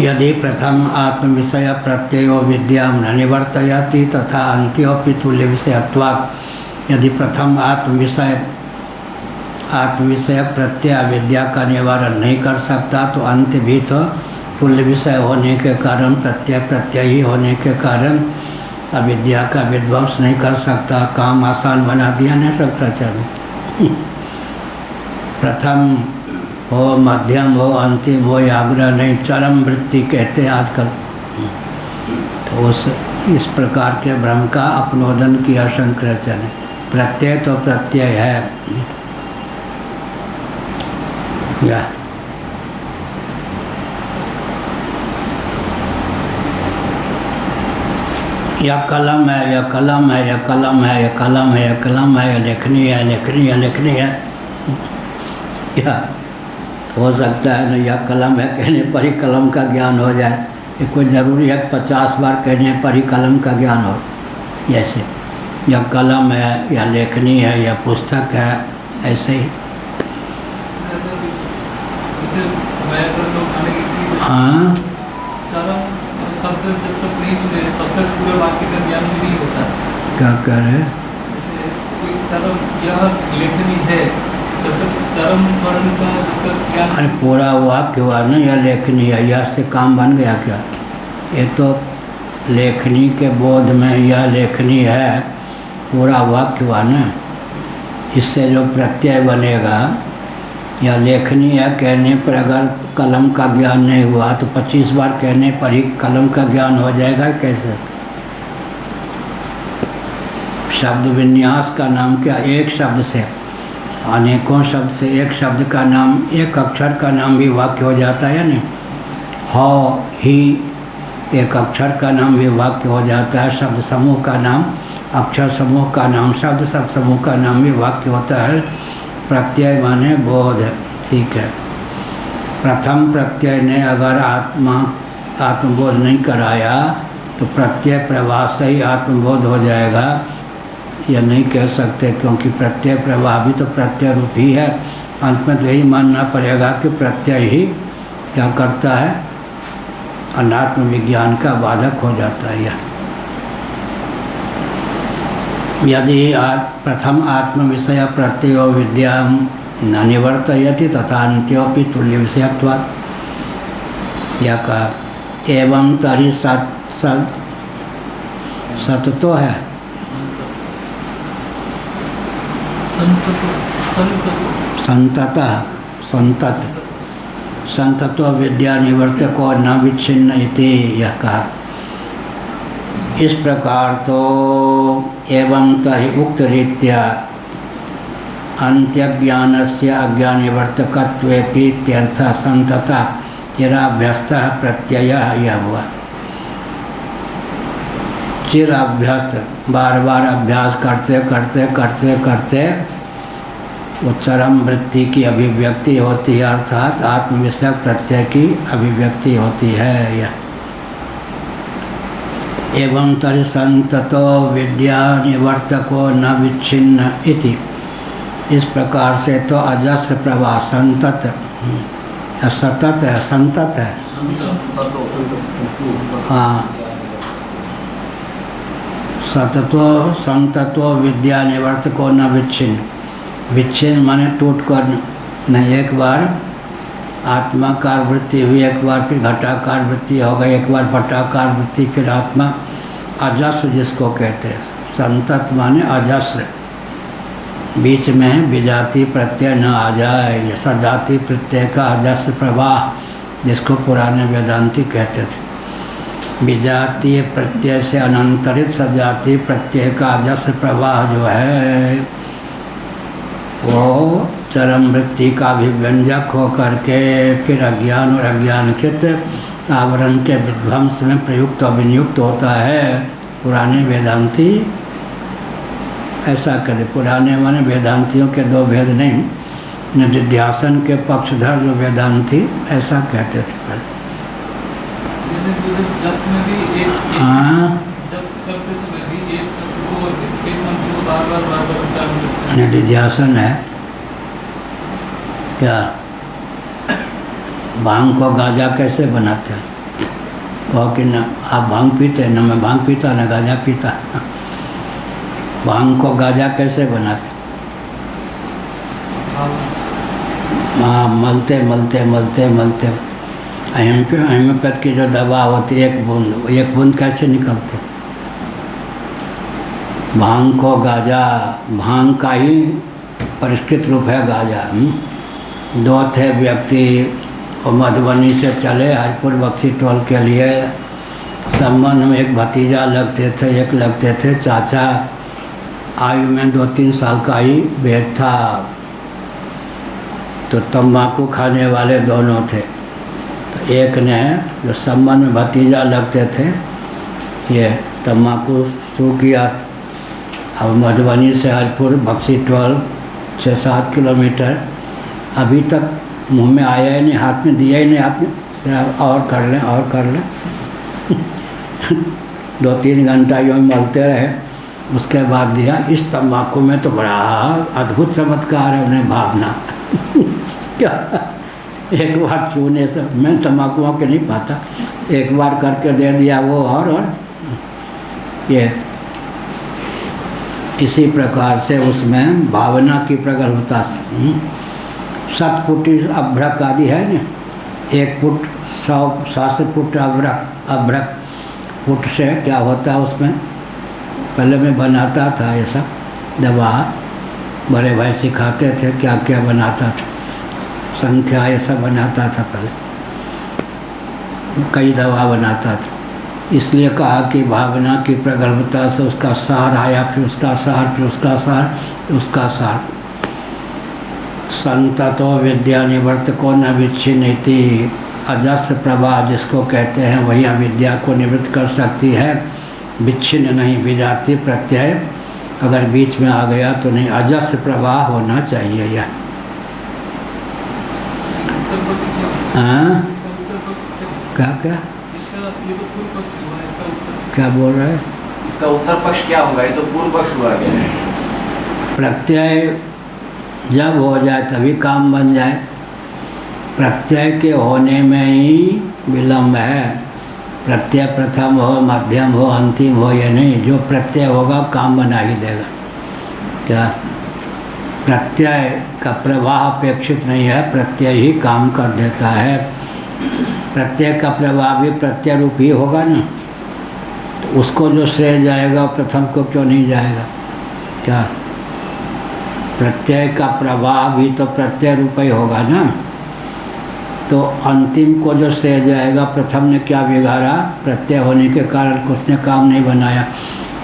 यदि प्रथम आत्म विषय प्रत्ययो विद्या न निवर्तयति तथा अंत्योपि तुल्य विषयत्वात्। यदि प्रथम आत्मविषय प्रत्यय विद्या का निवारण नहीं कर सकता, तो अंत भी तो तुल्य विषय होने के कारण, प्रत्यय ही होने के कारण अविद्या का विध्वंस नहीं कर सकता। काम आसान बना दिया ना शंकराचार्य ने। प्रथम हो, मध्यम हो, अंतिम हो, आग्रह नहीं, चरम वृत्ति कहते हैं आजकल। तो इस प्रकार के भ्रम का अपनोदन किया शंकराचार्य ने। प्रत्यय तो प्रत्यय है या कलम है, या कलम है, या कलम है, या कलम है, या कलम है, या लेखनी है, लेखनी है, लेखनी है। क्या हो सकता है ना, या कलम है कहने पर ही कलम का ज्ञान हो जाए। ये कोई ज़रूरी है 50 बार कहने पर ही कलम का ज्ञान हो। जैसे या कलम है, या लेखनी है, या पुस्तक है, ऐसे ही। हाँ, शब्द जब तक नहीं सुने तब तक पूरे वाक्य का ज्ञान भी नहीं होता। क्या कह रहे? चरम यह लेखनी है, जब तक चरम वर्ण का जब तक ज्ञान। अरे पूरा वाक्य हुआ ना, यह लेखनी है, यह से काम बन गया क्या? ये तो लेखनी के बोध में यह लेखनी है, पूरा वाक्य हुआ ना। इससे जो प्रत्यय बनेगा, या लेखनी है कहने पर अगर कलम का ज्ञान नहीं हुआ तो 25 बार कहने पर ही कलम का ज्ञान हो जाएगा कैसे? शब्द विन्यास का नाम क्या? एक शब्द से अनेकों शब्द से एक शब्द का नाम, एक अक्षर का नाम भी वाक्य हो जाता है नहीं? ह ही एक अक्षर का नाम भी वाक्य हो जाता है। शब्द समूह का नाम, अक्षर समूह का नाम, शब्द समूह का नाम भी वाक्य होता है। प्रत्यय माने बोध, ठीक है। प्रथम प्रत्यय ने अगर आत्मबोध नहीं कराया तो प्रत्यय प्रवाह से ही आत्मबोध हो जाएगा, यह नहीं कह सकते, क्योंकि प्रत्यय प्रवाह भी तो प्रत्यय रूप ही है। अंत में तो यही मानना पड़ेगा कि प्रत्यय ही क्या करता है, अनात्म विज्ञान का बाधक हो जाता है। यह यदि प्रथम आत्म विषय प्रत्ययो विद्या न निवर्तयति तथा अन्त्योपि तुल्य विषयत्वात्। या कहा एवं तरी सत तो है, संतत संतत्व विद्या निवर्तको न विच्छिन्न इति। यह कहा इस प्रकार तो एवं तहि उक्त रीत्या अंत्यज्ञानस्य अज्ञान निवर्तकत्वेपि इत्यर्थ संतता चिराभ्यस्तः प्रत्ययः। यह हुआ चिराभ्यस्त, बार बार अभ्यास करते करते करते करते वो चरम वृत्ति की अभिव्यक्ति होती है, अर्थात आत्मविषयक प्रत्यय की अभिव्यक्ति होती है। यह एवं तरि संततो विद्या निवर्तको न विच्छिन्न इति। इस प्रकार से तो अजस्र प्रवाह संतत सतत है, संतत है। हाँ, सततो संततो विद्या निवर्तको न विच्छिन्न। विच्छिन्न माने टूट कर नहीं, एक बार आत्माकार वृत्ति हुई, एक बार फिर घटाकार वृत्ति हो गई, एक बार पटाकार वृत्ति, फिर आत्मा। अजस्र जिसको कहते हैं, संतत माने अजस्र, बीच में विजाति प्रत्यय न आ जाए। ये सजाति प्रत्यय का अजस्र प्रवाह, जिसको पुराने वेदांती कहते थे। विजातीय प्रत्यय से अनंतरित सजाति प्रत्यय का अजस्र प्रवाह जो है, वो चरम वृत्ति का अभिव्यंजक होकर के फिर अज्ञान और अज्ञानकृत आवरण के विध्वंस में प्रयुक्त और विनियुक्त होता है। पुराने वेदांती ऐसा कहते, पुराने माने वेदांतियों के दो भेद नहीं, निधिध्यासन के पक्षधर जो वेदांती ऐसा कहते थे। हाँ, निधिध्यासन है क्या? भांग को गांजा कैसे बनाते हैं? कहो कि न आप भांग पीते हैं, न मैं भांग पीता न गांजा पीता। भांग को गांजा कैसे बनाते? हाँ, मलते मलते मलते मलते हेम्योपैथ की जो दवा होती है, एक बूंद कैसे निकलते? भांग को गांजा, भांग का ही परिष्कृत रूप है गांजा। दो थे व्यक्ति, वो मधुबनी से चले हरिपुर बक्सी टोल के लिए, संबंध में एक भतीजा लगते थे, एक लगते थे चाचा। आयु में 2-3 साल का ही भेद था। तो तम्बाकू खाने वाले दोनों थे। तो एक ने जो संबंध में भतीजा लगते थे, ये तम्बाकू शुरू किया। अब मधुबनी से हरपुर बक्सी टोल 6-7 किलोमीटर, अभी तक मुंह में आया ही नहीं, हाथ में दिया ही नहीं आपने, और कर लें और कर लें। 2-3 घंटा यूँ मलते रहे, उसके बाद दिया। इस तम्बाकू में तो बड़ा अद्भुत चमत्कार है उन्हें भावना। क्या एक बार चूने से, मैं तम्बाकू के नहीं पाता, एक बार करके दे दिया वो। और ये इसी प्रकार से उसमें भावना की प्रगल्भता से 7 फुट अभ्रक आदि है न, 1 फुट 100 शास्त्र फुट अभ्रक फुट से क्या होता है उसमें। पहले मैं बनाता था ये सब दवा, बड़े भाई सिखाते थे क्या क्या बनाता था, संख्या ये सब बनाता था, पहले कई दवा बनाता था। इसलिए कहा कि भावना की प्रगल्भता से उसका सार आया, फिर उसका सार, फिर उसका सार, फिर उसका सार। संततो विद्या निवर्तको न विच्छिन्नति। अजस्र प्रवाह जिसको कहते हैं वही अविद्या को निवृत्त कर सकती है, विच्छिन्न नहीं, विजाति प्रत्यय अगर बीच में आ गया तो नहीं, अजस्र प्रवाह होना चाहिए। यह क्या क्या क्या बोल रहे हैं? इसका उत्तर पक्ष क्या होगा? ये तो पूर्व पक्ष हुआ गया। प्रत्यय जब हो जाए तभी काम बन जाए। प्रत्यय के होने में ही विलम्ब है। प्रत्यय प्रथम हो, मध्यम हो, अंतिम हो, ये नहीं, जो प्रत्यय होगा काम बना ही देगा। क्या प्रत्यय का प्रवाह अपेक्षित नहीं है, प्रत्यय ही काम कर देता है। प्रत्यय का प्रवाह भी प्रत्यय रूप ही होगा ना, तो उसको जो श्रेय जाएगा प्रथम को क्यों नहीं जाएगा? क्या प्रत्यय का प्रवाह भी तो प्रत्यय रूप ही होगा ना, तो अंतिम को जो श्रेय जाएगा, प्रथम ने क्या बिगाड़ा? प्रत्यय होने के कारण उसने काम नहीं बनाया।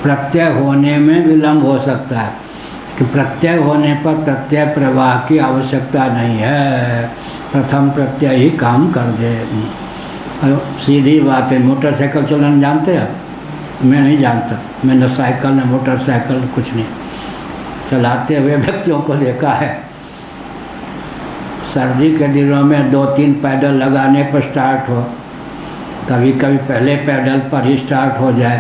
प्रत्यय होने में विलम्ब हो सकता है कि प्रत्यय होने पर प्रत्यय प्रवाह की आवश्यकता नहीं है, प्रथम प्रत्यय ही काम कर दे। सीधी बात है। मोटरसाइकिल चलाना जानते हैं? मैं नहीं जानता, मैंने साइकिल न मोटरसाइकिल कुछ नहीं चलाते हुए व्यक्तियों को देखा है। सर्दी के दिनों में 2-3 पैडल लगाने पर स्टार्ट हो, कभी कभी पहले पैडल पर ही स्टार्ट हो जाए,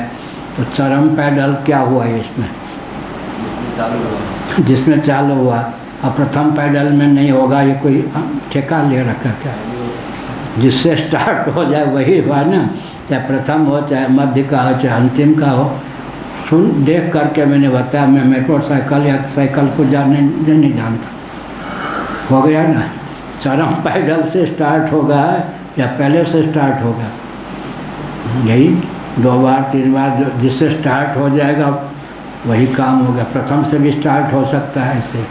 तो चरम पैडल क्या हुआ इसमें? जिसमें चालू हुआ। अब प्रथम पैडल में नहीं होगा, ये कोई ठेका ले रखा क्या? जिससे स्टार्ट हो जाए वही हुआ ना, चाहे प्रथम हो, चाहे मध्य का हो, चाहे अंतिम का हो। सुन देख करके मैंने बताया, मैं मोटरसाइकिल या साइकिल को नहीं जानता। हो गया ना, चरम पैडल से स्टार्ट होगा या पहले से स्टार्ट होगा? यही 2 बार 3 बार जिससे स्टार्ट हो जाएगा वही काम हो गया। प्रथम से भी स्टार्ट हो सकता है ऐसे।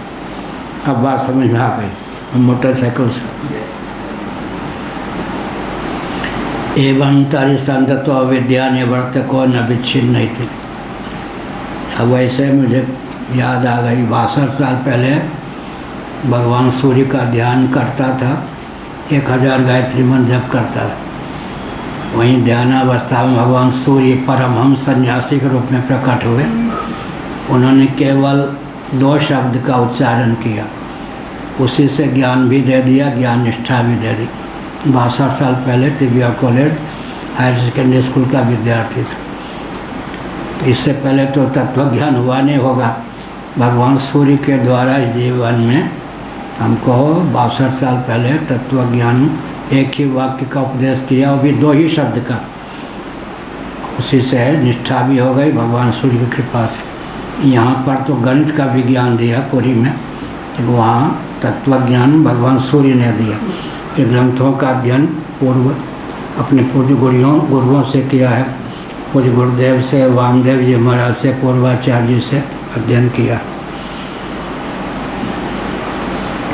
अब बात समझ में आ गई मोटरसाइकिल से। एवं तरि संततो विद्या निवर्तको न विच्छिन्न थी। अब वैसे मुझे याद आ गई, 62 साल पहले भगवान सूर्य का ध्यान करता था, 1000 गायत्री मंत्र जप करता था। वहीं ध्यानावस्था में भगवान सूर्य परमहंस सन्यासी के रूप में प्रकट हुए। उन्होंने केवल 2 शब्द का उच्चारण किया, उसी से ज्ञान भी दे दिया, ज्ञान निष्ठा भी दे दी। 62 साल पहले Tibbia college higher secondary school का विद्यार्थी था। तो इससे पहले तो तत्व ज्ञान हुआ नहीं होगा। भगवान सूर्य के द्वारा जीवन में हमको 62 साल पहले तत्व ज्ञान, एक ही वाक्य का उपदेश किया, वो भी 2 ही शब्द का। उसी से निष्ठा भी हो गई भगवान सूर्य की कृपा से। यहाँ पर तो गणित का विज्ञान दिया पूरी में, लेकिन वहाँ तत्व ज्ञान भगवान सूर्य ने दिया। फिर ग्रंथों का अध्ययन पूर्व अपने पूज्य गुरुओं से किया है। पूज्य गुरुदेव से, वामदेव जी महाराज से, पूर्वाचार्य जी से अध्ययन किया।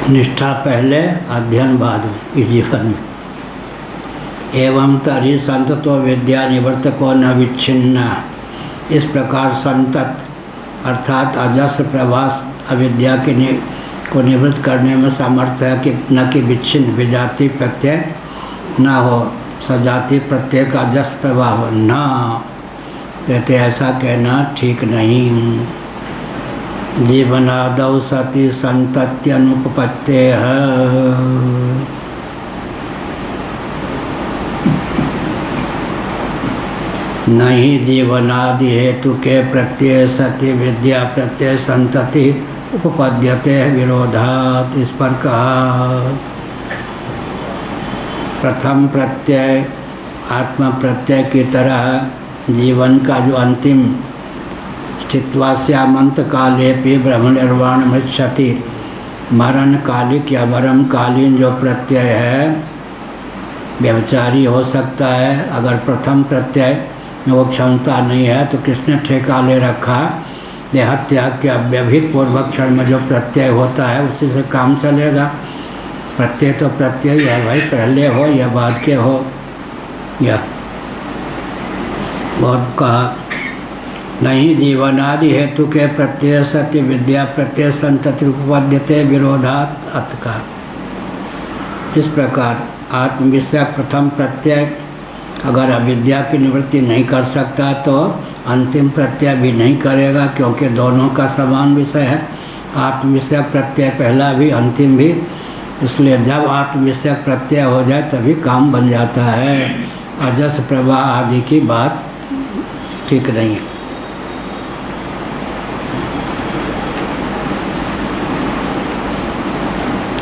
निष्ठा पहले, अध्ययन बाद में इस जीवन में। एवं तरी संततो विद्या निवर्तको न विच्छिन्न। इस प्रकार संतत अर्थात अजस्र प्रवास अविद्या को निवृत्त करने में सामर्थ्य है कि न कि विच्छिन्न विजाति प्रत्यय न हो, सजाति प्रत्यय का अजस्र प्रवाह हो न। कहते ऐसा कहना ठीक नहीं। जीवनादौ सति संतत्यनुपपत्तेः। नहीं जीवनादि हेतु के प्रत्यय सति विद्या प्रत्यय संतति उपपद्यते विरोधात। इस पर कहा प्रथम प्रत्यय आत्मा प्रत्यय की तरह जीवन का जो अंतिम स्थित्वास्यामंत काले भी ब्रह्म निर्वाण मृच्छति, मरण कालिक या मरण कालीन जो प्रत्यय है व्यभिचारी हो सकता है। अगर प्रथम प्रत्यय में वो क्षमता नहीं है तो किसने ठेका ले रखा? देहत्याग के अव्यभित पूर्वक क्षण में जो प्रत्यय होता है उसी से काम चलेगा। प्रत्यय तो प्रत्यय है भाई, पहले हो या बाद के हो। या बहुत कहा नहीं जीवनादि हेतु के प्रत्यय सत्य विद्या प्रत्यय संतति उपपद्यते विरोधात। अर्थ का इस प्रकार आत्मविषयक प्रथम प्रत्यय अगर अविद्या की निवृत्ति नहीं कर सकता तो अंतिम प्रत्यय भी नहीं करेगा, क्योंकि दोनों का समान विषय है। आत्मविषयक प्रत्यय पहला भी अंतिम भी, इसलिए जब आत्मविषयक प्रत्यय हो जाए तभी काम बन जाता है। अजस प्रवाह आदि की बात ठीक नहीं है।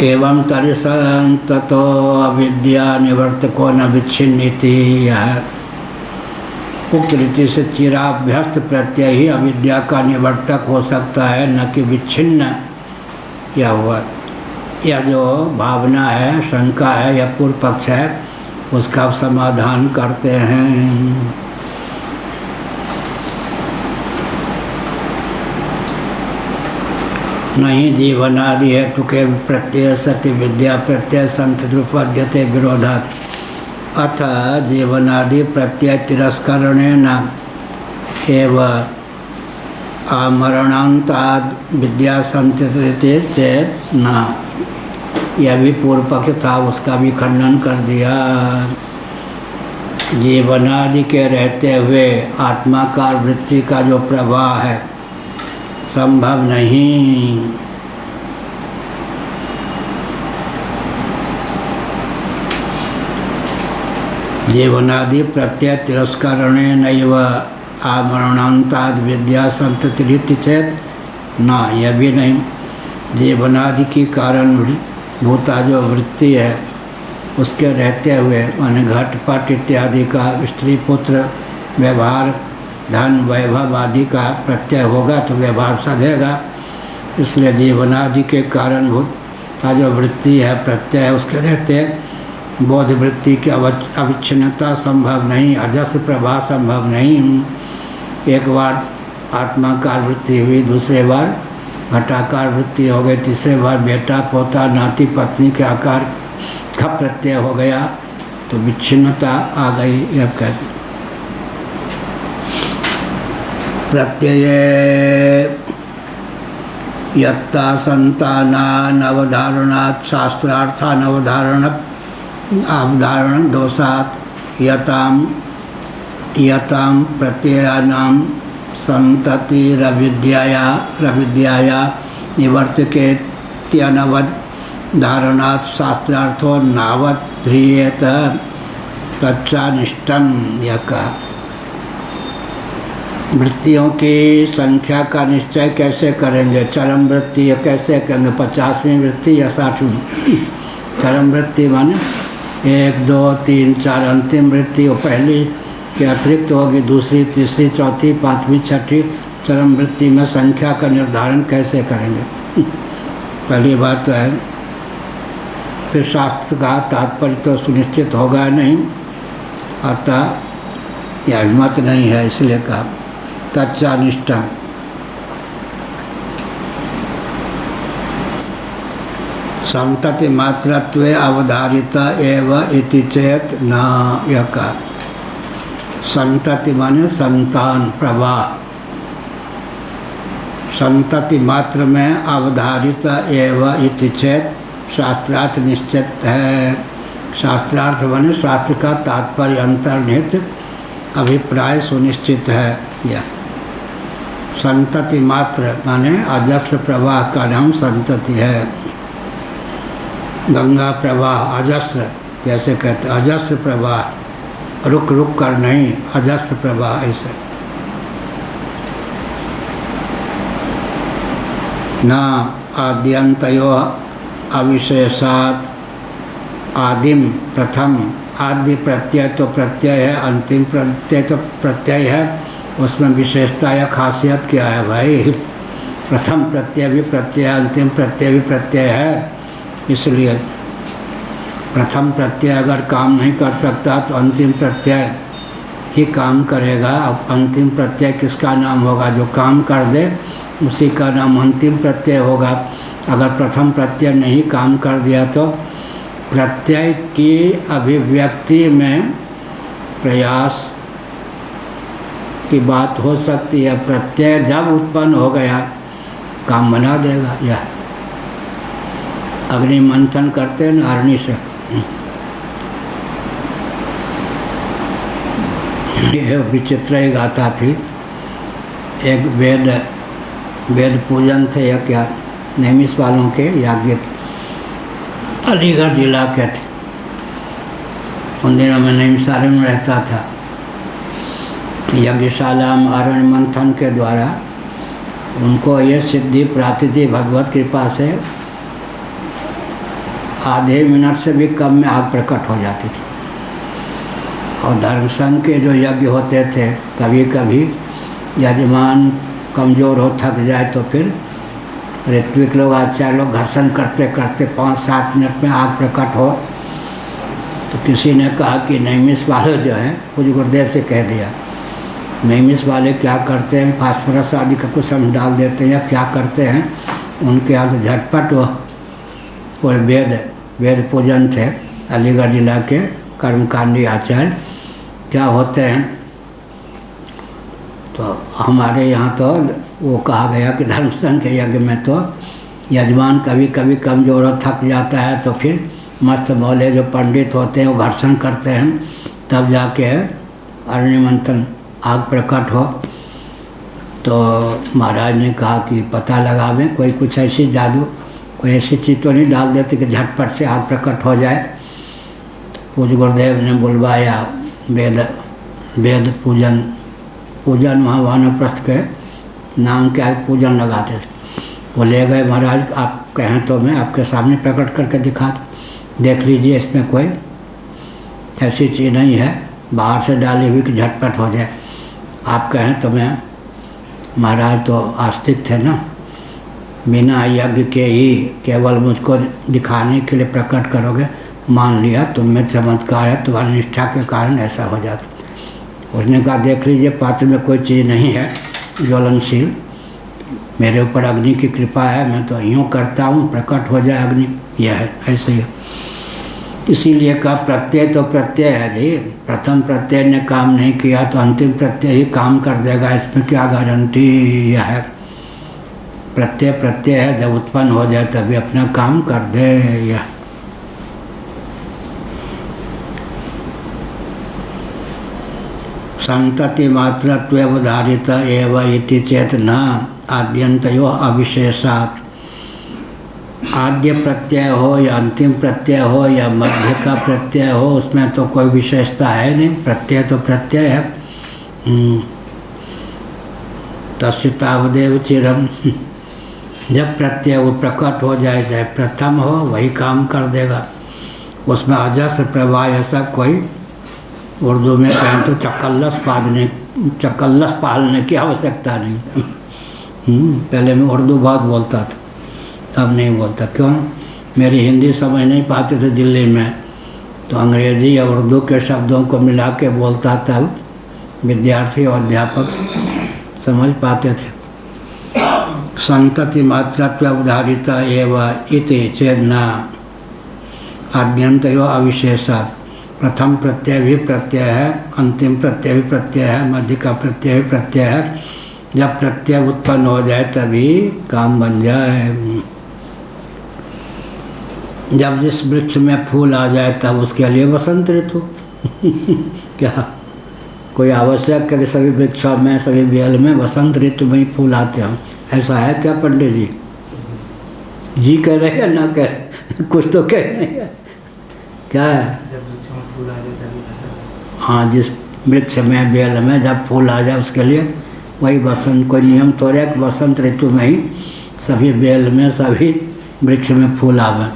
एवं तरिसंततो अविद्या निवर्तको न विच्छिन्निति। उक्त रीति से चिराभ्यस्त प्रत्यय ही अविद्या का निवर्तक हो सकता है, न कि विच्छिन्न। क्या हुआ? यह जो भावना है, शंका है या पूर्व पक्ष है, उसका समाधान करते हैं। नहीं जीवनादि हेतु के प्रत्यय सत्य विद्या प्रत्यय संतति उपपद्यते विरोधात्। अथ जीवनादि प्रत्यय तिरस्करणेन एव आमरणान्ताद् विद्या संतति चेत् न। यह भी पूर्व पक्ष था, उसका भी खंडन कर दिया। जीवनादि के रहते हुए आत्माकार वृत्ति का जो प्रवाह है संभव नहीं। जीवनादि प्रत्यय तिरस्करणे नैव आमरणान्ताद् विद्या संततिरिति चेत न। यह भी नहीं। जीवनादि की कारण भूता जो वृत्ति है उसके रहते हुए माने घटपट इत्यादि का स्त्री पुत्र व्यवहार धन वैभव आदि का प्रत्यय होगा तो व्यवहार सधेगा। इसलिए जीवनादि के कारणभूत का जो वृत्ति है प्रत्यय है उसके रहते बोध वृत्ति की अविच्छिन्नता संभव नहीं, अजस्र प्रवाह संभव नहीं। एक बार आत्माकार वृत्ति हुई, दूसरे बार घटाकार वृत्ति हो गई, तीसरे बार बेटा पोता नाती पत्नी के आकार का प्रत्यय हो गया तो विच्छिन्नता आ गई। यह कहते प्रत्यय यत्ता संतानावधारणात् शास्त्रार्थानवधारण दोषात् यताम प्रत्ययानां संततिरविद्याया निवर्तकेत्यनवधारणात् शास्त्रार्थो नावत् ध्रियेत तच्चानिष्टं। यह कहा वृत्तियों की संख्या का निश्चय कैसे करेंगे? चरम वृत्ति कैसे करेंगे? 50वीं वृत्ति या 60वीं? चरम वृत्ति माने 1 2 3 4 अंतिम वृत्ति वो पहली के अतिरिक्त होगी, दूसरी तीसरी चौथी पांचवी छठी चरम वृत्ति में संख्या का निर्धारण कैसे करेंगे? पहली बात तो है। फिर शास्त्र का तात्पर्य तो सुनिश्चित होगा नहीं, अतः यह हिम्मत नहीं है, इसलिए कहा तच्चानिष्टम। संतति मात्रत्वे अवधारिता एव इति चेत न यका। संतति माने संतान प्रवाह, संतति मात्र में अवधारिता एव इति चेत शास्त्रार्थ निश्चित है। शास्त्रार्थ माने शास्त्र का तात्पर्य अंतर्निहित अभिप्राय सुनिश्चित है। यह संतति मात्र माने अजस्र प्रवाह का नाम संतति है। गंगा प्रवाह अजस्र जैसे कहते अजस्र प्रवाह, रुक रुक कर नहीं, अजस्र प्रवाह ऐसे। न आद्यंतयो अविशेषात्, आदिम प्रथम, आदि प्रत्यय तो प्रत्यय है, अंतिम प्रत्यय तो प्रत्यय है, उसमें विशेषता या खासियत क्या है भाई? प्रथम प्रत्यय भी प्रत्यय, अंतिम प्रत्यय भी प्रत्यय है। इसलिए प्रथम प्रत्यय अगर काम नहीं कर सकता तो अंतिम प्रत्यय ही काम करेगा। अब अंतिम प्रत्यय किसका नाम होगा? जो काम कर दे उसी का नाम अंतिम प्रत्यय होगा। अगर प्रथम प्रत्यय नहीं काम कर दिया तो प्रत्यय की अभिव्यक्ति में प्रयास की बात हो सकती है। प्रत्यय जब उत्पन्न हो गया काम बना देगा। यह अग्नि मंथन करते हैं ना अग्नि से, यह विचित्र एक गाथा थी। एक वेद पूजन थे या क्या नैमिष वालों के याज्ञ, अलीगढ़ जिला के थे। उन दिनों में नैमिषारण्य में रहता था। यज्ञशाला में अरण्य मंथन के द्वारा उनको ये सिद्धि प्राप्ति थी भगवत कृपा से। आधे मिनट से भी कम में आग प्रकट हो जाती थी। और धर्म संघ के जो यज्ञ होते थे, कभी कभी यजमान कमज़ोर हो थक जाए तो फिर ऋत्विक लोग आचार्य लोग घर्षण करते करते 5-7 मिनट में आग प्रकट हो। तो किसी ने कहा कि नैमिष वाले जो हैं, पूज्य गुरुदेव से कह दिया, नैमिष वाले क्या करते हैं, फास्फोरस आदि का कुछ हम डाल देते हैं या क्या करते हैं। उनके यहाँ तो झटपट वो वेद पूजन थे। अलीगढ़ जिला के कर्मकांडी आचार्य क्या होते हैं। तो हमारे यहाँ तो वो कहा गया कि धर्म संघ के यज्ञ में तो यजमान कभी कभी कमज़ोर हो थक जाता है तो फिर मस्त मौले जो पंडित होते हैं वो घर्षण करते हैं, तब जाके अरण्य मंथन आग प्रकट हो। तो महाराज ने कहा कि पता लगावें कोई कुछ ऐसी जादू, कोई ऐसी चीज़ तो नहीं डाल देते कि झटपट से आग प्रकट हो जाए। पूज्य गुरुदेव ने बुलवाया वेद पूजन वहाँ वानप्रस्थ के नाम के आगे पूजन लगाते थे। वो ले गए, महाराज आप कहें तो मैं आपके सामने प्रकट करके दिखा दूँ, देख लीजिए इसमें कोई ऐसी चीज़ नहीं है बाहर से डाली हुई कि झटपट हो जाए। आप कहें तो मैं, महाराज तो आस्तिक थे ना, बिना यज्ञ के ही केवल मुझको दिखाने के लिए प्रकट करोगे, मान लिया तुम में चमत्कार है, तुम्हारी निष्ठा के कारण ऐसा हो जाता। उसने कहा देख लीजिए पात्र में कोई चीज़ नहीं है ज्वलनशील, मेरे ऊपर अग्नि की कृपा है, मैं तो यूँ करता हूँ प्रकट हो जाए अग्नि। यह है ऐसे ही। इसीलिए कहा प्रत्यय तो प्रत्यय है जी। प्रथम प्रत्यय ने काम नहीं किया तो अंतिम प्रत्यय ही काम कर देगा, इसमें क्या गारंटी? यह है प्रत्यय प्रत्यय है, जब उत्पन्न हो जाए तभी अपना काम कर दे। यह संतति मात्रत्वेवधारित एव इति चेत न आद्यंतयो अविशेषात्। आद्य प्रत्यय हो या अंतिम प्रत्यय हो या मध्य का प्रत्यय हो, उसमें तो कोई विशेषता है नहीं, प्रत्यय तो प्रत्यय है। तस्य तावदेव चिरम। जब प्रत्यय वो प्रकट हो जाए, चाहे प्रथम हो, वही काम कर देगा। उसमें अजस्र प्रवाह ऐसा कोई, उर्दू में कहें तो चकल्लस पालने की आवश्यकता नहीं। पहले मैं उर्दू बहुत बोलता था, अब नहीं बोलता। क्यों? मेरी हिंदी समझ नहीं पाते थे दिल्ली में, तो अंग्रेज़ी या उर्दू के शब्दों को मिला के बोलता था, विद्यार्थी और अध्यापक समझ पाते थे। संतति मात्रत्व उदाहरिता एवं इति चेद न आद्यंतयो अविशेषात्। प्रथम प्रत्यय भी प्रत्यय है, अंतिम प्रत्यय भी प्रत्यय है, मध्य का प्रत्यय भी प्रत्यय है। जब प्रत्यय उत्पन्न हो जाए तभी काम बन जाए। जब जिस वृक्ष में फूल आ जाए तब उसके लिए वसंत ऋतु क्या कोई आवश्यक है कि सभी वृक्षों में, सभी बेल में वसंत ऋतु में ही फूल आते हैं? ऐसा है क्या पंडित जी? जी कह रहे हैं ना कह रहे? कुछ तो कह रहे हैं। क्या है? जब वृक्ष में फूल आ जाए तभी। हाँ, जिस वृक्ष में, बेल में जब फूल आ जाए उसके लिए वही वसंत। कोई नियम तो है कि वसंत ऋतु में ही सभी बेल में, सभी वृक्ष में फूल आवे।